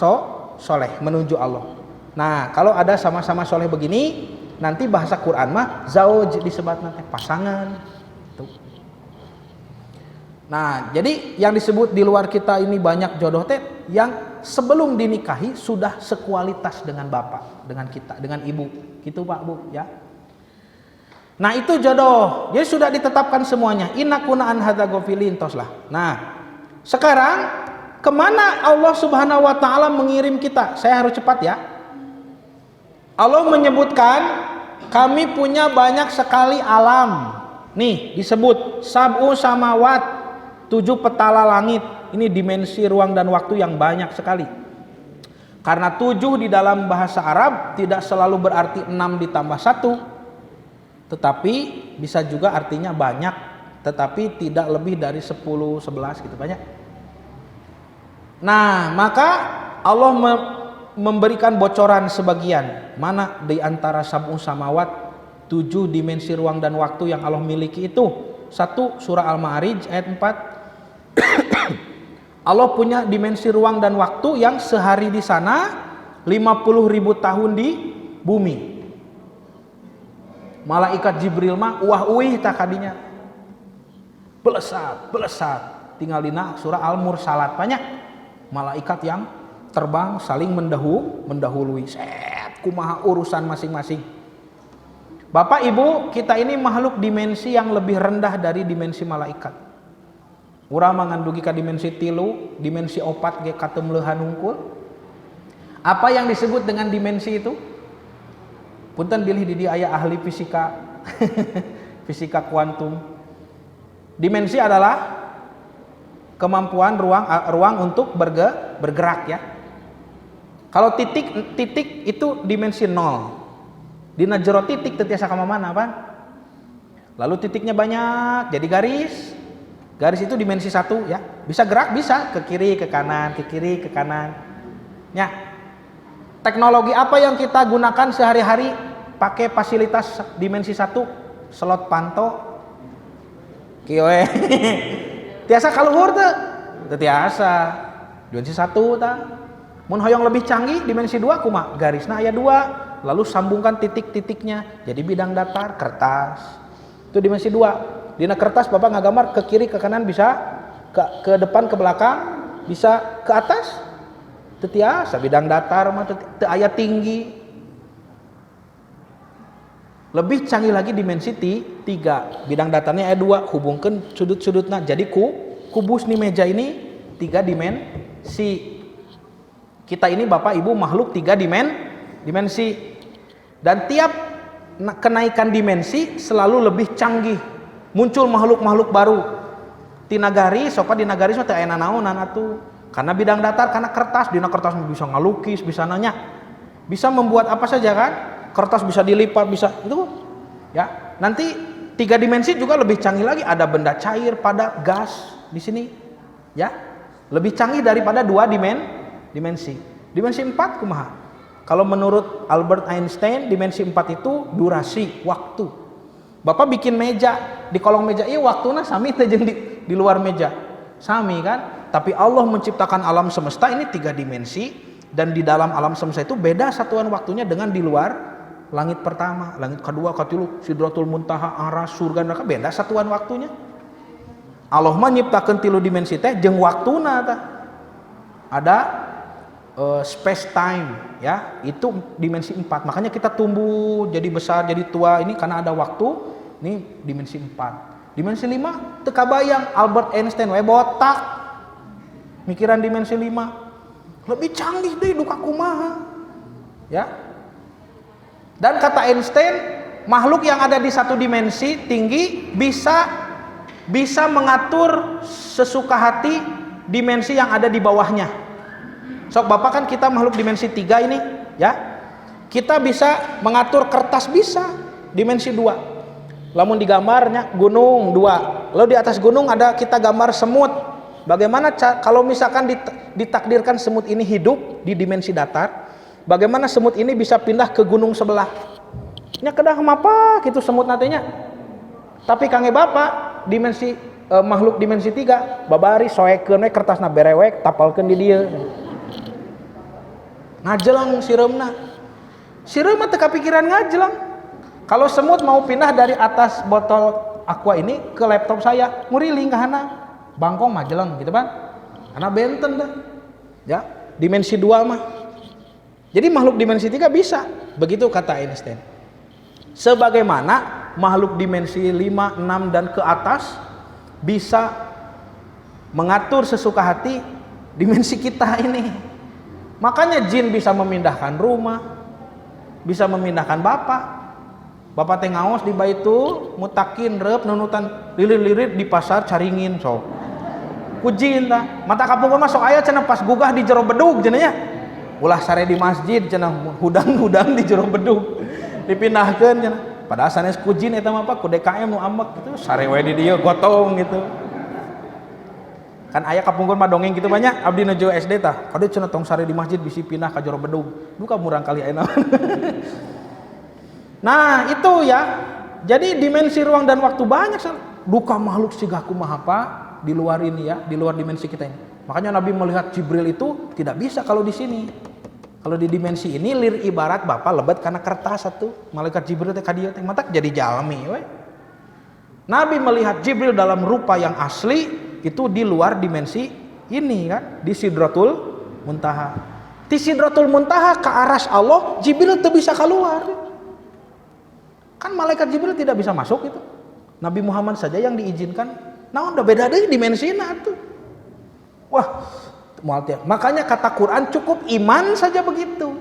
soleh menuju Allah. Nah, kalau ada sama-sama soleh begini, nanti bahasa Quran mah zauj disebut nanti pasangan. Tuh. Nah, jadi yang disebut di luar kita ini banyak jodoh teh yang sebelum dinikahi sudah sekualitas dengan bapak, dengan kita, dengan ibu, gitu Pak Bu ya. Nah itu jodoh, jadi sudah ditetapkan semuanya. Inna kuna an hadza ghafilin toslah. Nah sekarang kemana Allah Subhanahu Wa Taala mengirim kita? Saya harus cepat ya. Allah menyebutkan kami punya banyak sekali alam. Nih disebut sab'u samawat, 7 petala langit. Ini dimensi ruang dan waktu yang banyak sekali. Karena 7 di dalam bahasa Arab tidak selalu berarti 6 ditambah 1, tetapi bisa juga artinya banyak, tetapi tidak lebih dari 10, 11 gitu banyak. Nah, maka Allah memberikan bocoran sebagian. Mana di antara sab'u samawat, 7 dimensi ruang dan waktu yang Allah miliki itu? 1 surah Al-Ma'arij ayat 4. Allah punya dimensi ruang dan waktu yang sehari di sana 50.000 tahun di bumi. Malaikat Jibril mah uih tak kadinya. Belesat. Tinggal dina surah Al-Mursalat banyak malaikat yang terbang saling mendahului. Set kumaha urusan masing-masing. Bapak Ibu, kita ini makhluk dimensi yang lebih rendah dari dimensi malaikat. Urang mangandugi ka dimensi 3, dimensi 4 ge katemleuhan hungkul. Apa yang disebut dengan dimensi itu? Punten bilih di dia aya ahli fisika. Fisika kuantum. Dimensi adalah kemampuan ruang untuk bergerak ya. Kalau titik itu dimensi 0. Dina jero titik teu tiasa ka mana, Pan? Lalu titiknya banyak jadi garis. Garis itu dimensi 1 ya. Bisa gerak, bisa ke kiri, ke kanan, ke kiri, ke kanan. Ya. Teknologi apa yang kita gunakan sehari-hari pakai fasilitas dimensi 1? Slot panto. Kieu we. Tiasa kaluhur teu? Teu tiasa. Dimensi 1 tah. Mun hoyong lebih canggih dimensi 2 kumaha? Garisna aya 2, lalu sambungkan titik-titiknya jadi bidang datar, kertas. Itu dimensi 2. Dina kertas Bapak ngagambar ke kiri ke kanan bisa, ke depan ke belakang bisa, ke atas teu tiasa bidang datar mah teu aya tinggi. Lebih canggih lagi dimensi 3. Bidang datarnya aya 2, hubungkeun sudut-sudutna jadi kubus nih meja ini 3 dimensi. Kita ini Bapak Ibu makhluk 3 dimensi. Dan tiap kenaikan dimensi selalu lebih canggih. Muncul makhluk-makhluk baru. Di nagari, sopa di nagari teh aya nanaonan atuh. Karena bidang datar, karena kertas, dina kertas bisa ngalukis, bisa nanya. Bisa membuat apa saja kan? Kertas bisa dilipat, bisa itu. Ya, nanti 3 dimensi juga lebih canggih lagi, ada benda cair, padat, gas di sini. Ya. Lebih canggih daripada 2 dimensi. Dimensi 4 kumaha? Kalau menurut Albert Einstein, dimensi 4 itu durasi, waktu. Bapak bikin meja, di kolong meja ieu waktuna sami teh jeung di luar meja. Sami kan? Tapi Allah menciptakan alam semesta ini 3 dimensi, dan di dalam alam semesta itu beda satuan waktunya dengan di luar langit pertama, langit kedua, katilu, Sidratul Muntaha, Aras, surga, neraka, beda satuan waktunya. Allah mah nyiptakeun 3 dimensi teh jeung waktuna tah. Ada space time ya, itu dimensi 4. Makanya kita tumbuh jadi besar, jadi tua ini karena ada waktu. Ini dimensi 4. Dimensi 5 teu kabayang, Albert Einstein we botak. Mikiran dimensi 5. Lebih canggih deh duka kumaha. Ya. Dan kata Einstein, makhluk yang ada di 1 dimensi tinggi bisa mengatur sesuka hati dimensi yang ada di bawahnya. Sok Bapak kan kita makhluk dimensi 3 ini, ya. Kita bisa mengatur kertas, bisa dimensi 2. Lamun digambarnya gunung 2. Lalu di atas gunung ada kita gambar semut. Bagaimana kalau misalkan ditakdirkan semut ini hidup di dimensi datar, bagaimana semut ini bisa pindah ke gunung sebelah? Nya kedah apa gitu semut nantinya. Tapi kange Bapak dimensi makhluk dimensi 3 babari soekeun we kertasna berewek tapalkeun di dieu. Ngajelang sireumna. Sireum teh kapikiran ngajelang. Kalau semut mau pindah dari atas botol aqua ini ke laptop saya, nguriling ka hana. Bangkong majelang gitu kan. Karena benten dah. Ya, dimensi 2 mah. Jadi makhluk dimensi 3 bisa. Begitu kata Einstein. Sebagaimana makhluk dimensi 5, 6 dan ke atas bisa mengatur sesuka hati dimensi kita ini. Makanya jin bisa memindahkan rumah, bisa memindahkan bapak. Bapak teh ngaos di baitul mutakin reup nunutan lilir-lirir di pasar caringin sok. Ku jin tah, mata kapungkur mah sok aya cenah pas gugah di jero bedug cenah nya. Ulah sare di masjid cenah hudang-hudang di jero bedug. Dipindahkeun cenah. Padahal sanes ku jin eta mah ku DKM nu ambek gitu, sare we di dieu gotong gitu. Kan aya kapungkur mah dongeng gitu banyak, abdi nuju SD tah. Kade cenah tong sare di masjid bisi pindah ka jero bedug. Duka murang kali ayeuna. Nah, itu ya. Jadi dimensi ruang dan waktu banyak duka makhluk sigah kumaha apa di luar ini ya, di luar dimensi kita ini. Makanya Nabi melihat Jibril itu tidak bisa kalau di sini. Kalau di dimensi ini lir ibarat Bapak lebet karena kertas satu. Malaikat Jibril teh ka dieu teh mata jadi jalmi we. Nabi melihat Jibril dalam rupa yang asli itu di luar dimensi ini kan, di Sidratul Muntaha. Di Sidratul Muntaha ke aras Allah, Jibril teu bisa keluar. Kan malaikat Jibril tidak bisa masuk itu. Nabi Muhammad saja yang diizinkan. Nah, udah beda deh dimensinya tuh. Wah, makanya kata Quran cukup iman saja begitu.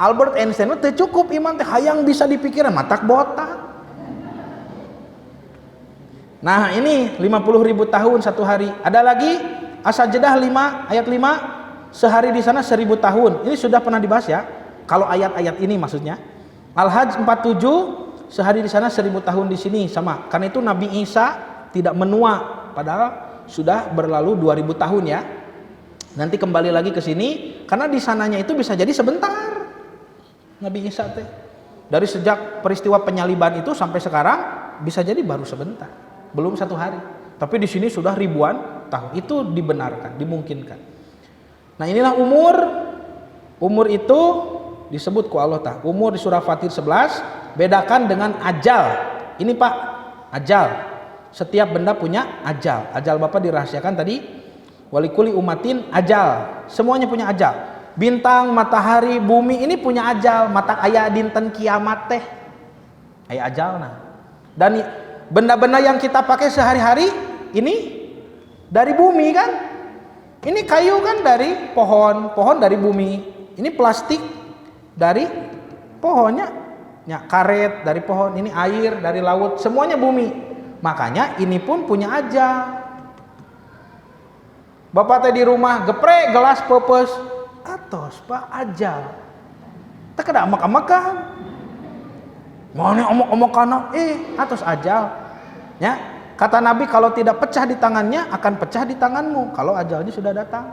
Albert Einstein itu cukup iman teh hayang bisa dipikiran matak botak. Nah, ini 50.000 tahun satu hari. Ada lagi As-Sajdah 5 ayat 5, sehari di sana 1000 tahun. Ini sudah pernah dibahas ya. Kalau ayat-ayat ini maksudnya. Al-Hajj 47, sehari di sana 1000 tahun di sini sama. Karena itu Nabi Isa tidak menua, padahal sudah berlalu 2000 tahun ya. Nanti kembali lagi ke sini karena di sananya itu bisa jadi sebentar. Nabi Isa teh. Dari sejak peristiwa penyaliban itu sampai sekarang bisa jadi baru sebentar, belum 1 hari. Tapi di sini sudah ribuan tahun. Itu dibenarkan, dimungkinkan. Nah, inilah umur itu disebut ku Allah Ta'ala. Umur di surah Fatir 11 bedakan dengan ajal. Ini Pak, ajal. Setiap benda punya ajal. Ajal Bapak dirahasiakan tadi. Walikuli umatin ajal. Semuanya punya ajal. Bintang, matahari, bumi ini punya ajal. Mata aya dinten kiamat teh aya ajalna. Dan benda-benda yang kita pakai sehari-hari ini dari bumi kan? Ini kayu kan dari pohon dari bumi. Ini plastik dari pohonnya Ya, karet dari pohon, ini air dari laut, semuanya bumi. Makanya ini pun punya ajal. Bapak teh di rumah geprek gelas pepes, atos Pak ajal. Tak kada amak-amakan. Mana omok-omokan atos ajal. Ya, kata Nabi kalau tidak pecah di tangannya akan pecah di tanganmu kalau ajalnya sudah datang.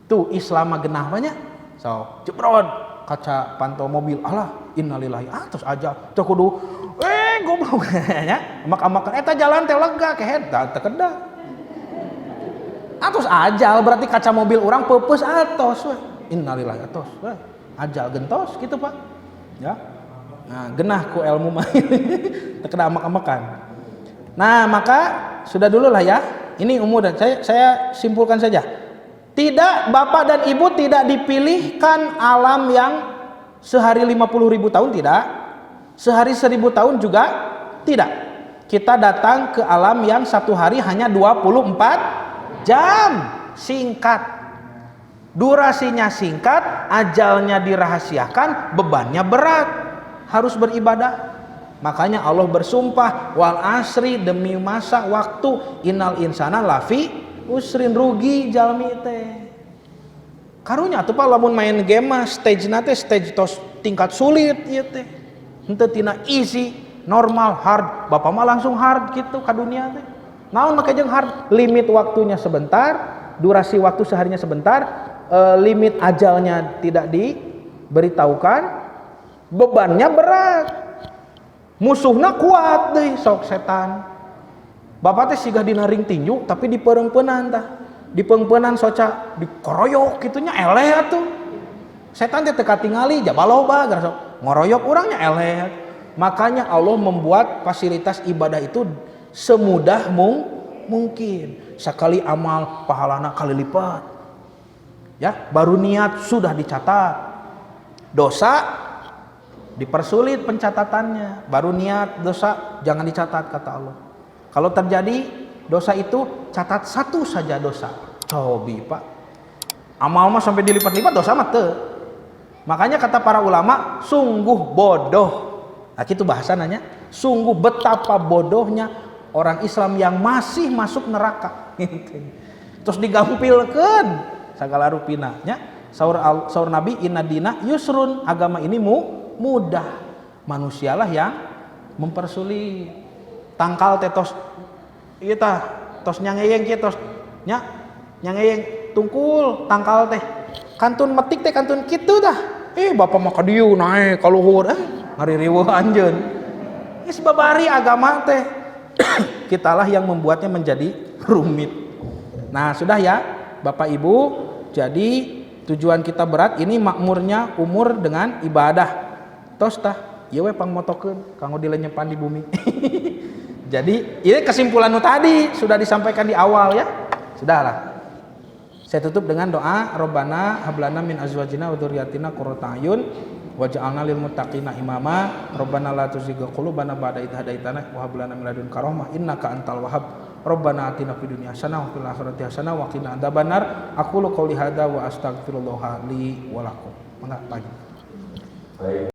Tuh Islam genah banyak. So, jebrod kaca pantau mobil, alah innalillahi atos ajal. Teu kudu goblok nya. Amak-amakan eta jalan teh lega kehet teu kedah. Atos ajal berarti kaca mobil orang pepes atos we. Innalillahi atos we. Ajal gentos gitu Pak. Ya. Nah, genah ku ilmu mah. Teu kedah amak-amakan. Nah, maka sudah dulu lah ya. Ini umum dan saya simpulkan saja. Tidak, Bapak dan Ibu tidak dipilihkan alam yang sehari 50.000 tahun, tidak. Sehari 1.000 tahun juga tidak. Kita datang ke alam yang satu hari hanya 24 jam. Singkat. Durasinya singkat, ajalnya dirahasiakan, bebannya berat. Harus beribadah. Makanya Allah bersumpah wal asri, demi masa waktu, innal insana lafi usrin, rugi jalmi teh. Karunya atuh Pak lamun main game mah stage nate stage tos tingkat sulit ieu teh. Henteu tina easy, normal, hard. Bapak mah langsung hard gitu ka dunia teh. Naon make jeung hard? Limit waktunya sebentar, durasi waktu seharinya sebentar, limit ajalnya tidak diberitahukan, bebannya berat. Musuhna kuat deh sok setan. Bapak teh sigah dina ring tinju tapi di pereumpeunnan tah. Di pereumpeunnan soca dikoroyok kitunya eleh atuh. Setan teh teu katingali jabaloba gara sok ngoroyok urangnya eleh. Makanya Allah membuat fasilitas ibadah itu semudah mungkin. Sekali amal pahalana kali lipat. Ya, baru niat sudah dicatat. Dosa dipersulit pencatatannya, baru niat dosa jangan dicatat kata Allah. Kalau terjadi dosa itu catat satu saja dosa. Cobi Pak. Amal mah sampai dilipat-lipat dosa mah teu. Makanya kata para ulama sungguh bodoh. Nah gitu bahasa nanya. Sungguh betapa bodohnya orang Islam yang masih masuk neraka. Terus digampilkeun sagala rupina nya. Saur Nabi inna dina yusrun, agama ini mudah. Manusialah yang mempersulit. Tangkal teh tos ieu tah tos nyangeyeng kieu tos nya nyangeyeng tungkul tangkal teh kantun metik teh kantun kitu tah bapak mah ka dieu nae ka luhur ngaririweuh anjeun geus babari agama teh. Kitalah yang membuatnya menjadi rumit. Nah sudah ya Bapak Ibu, jadi tujuan kita berat ini makmurnya umur dengan ibadah. Tos tah ieu we pangmotokeun kanggo dilenyepan di bumi. Jadi ini kesimpulan tadi sudah disampaikan di awal ya. Sudahlah. Saya tutup dengan doa Rabbana hablana min azwajina wa dzurriyyatina qurrata a'yun waj'alna lil muttaqina imama. Rabbana la tuzigh qulubana ba'da idh hadaitana wa hab lana min ladunka rahmah innaka antal wahhab. Rabbana atina fid dunya hasanah wa fil akhirati hasanah wa qina adzabannar. Aqulu qouli hadza wa astaghfirullah li wa lakum. Mangga pagi. Baik.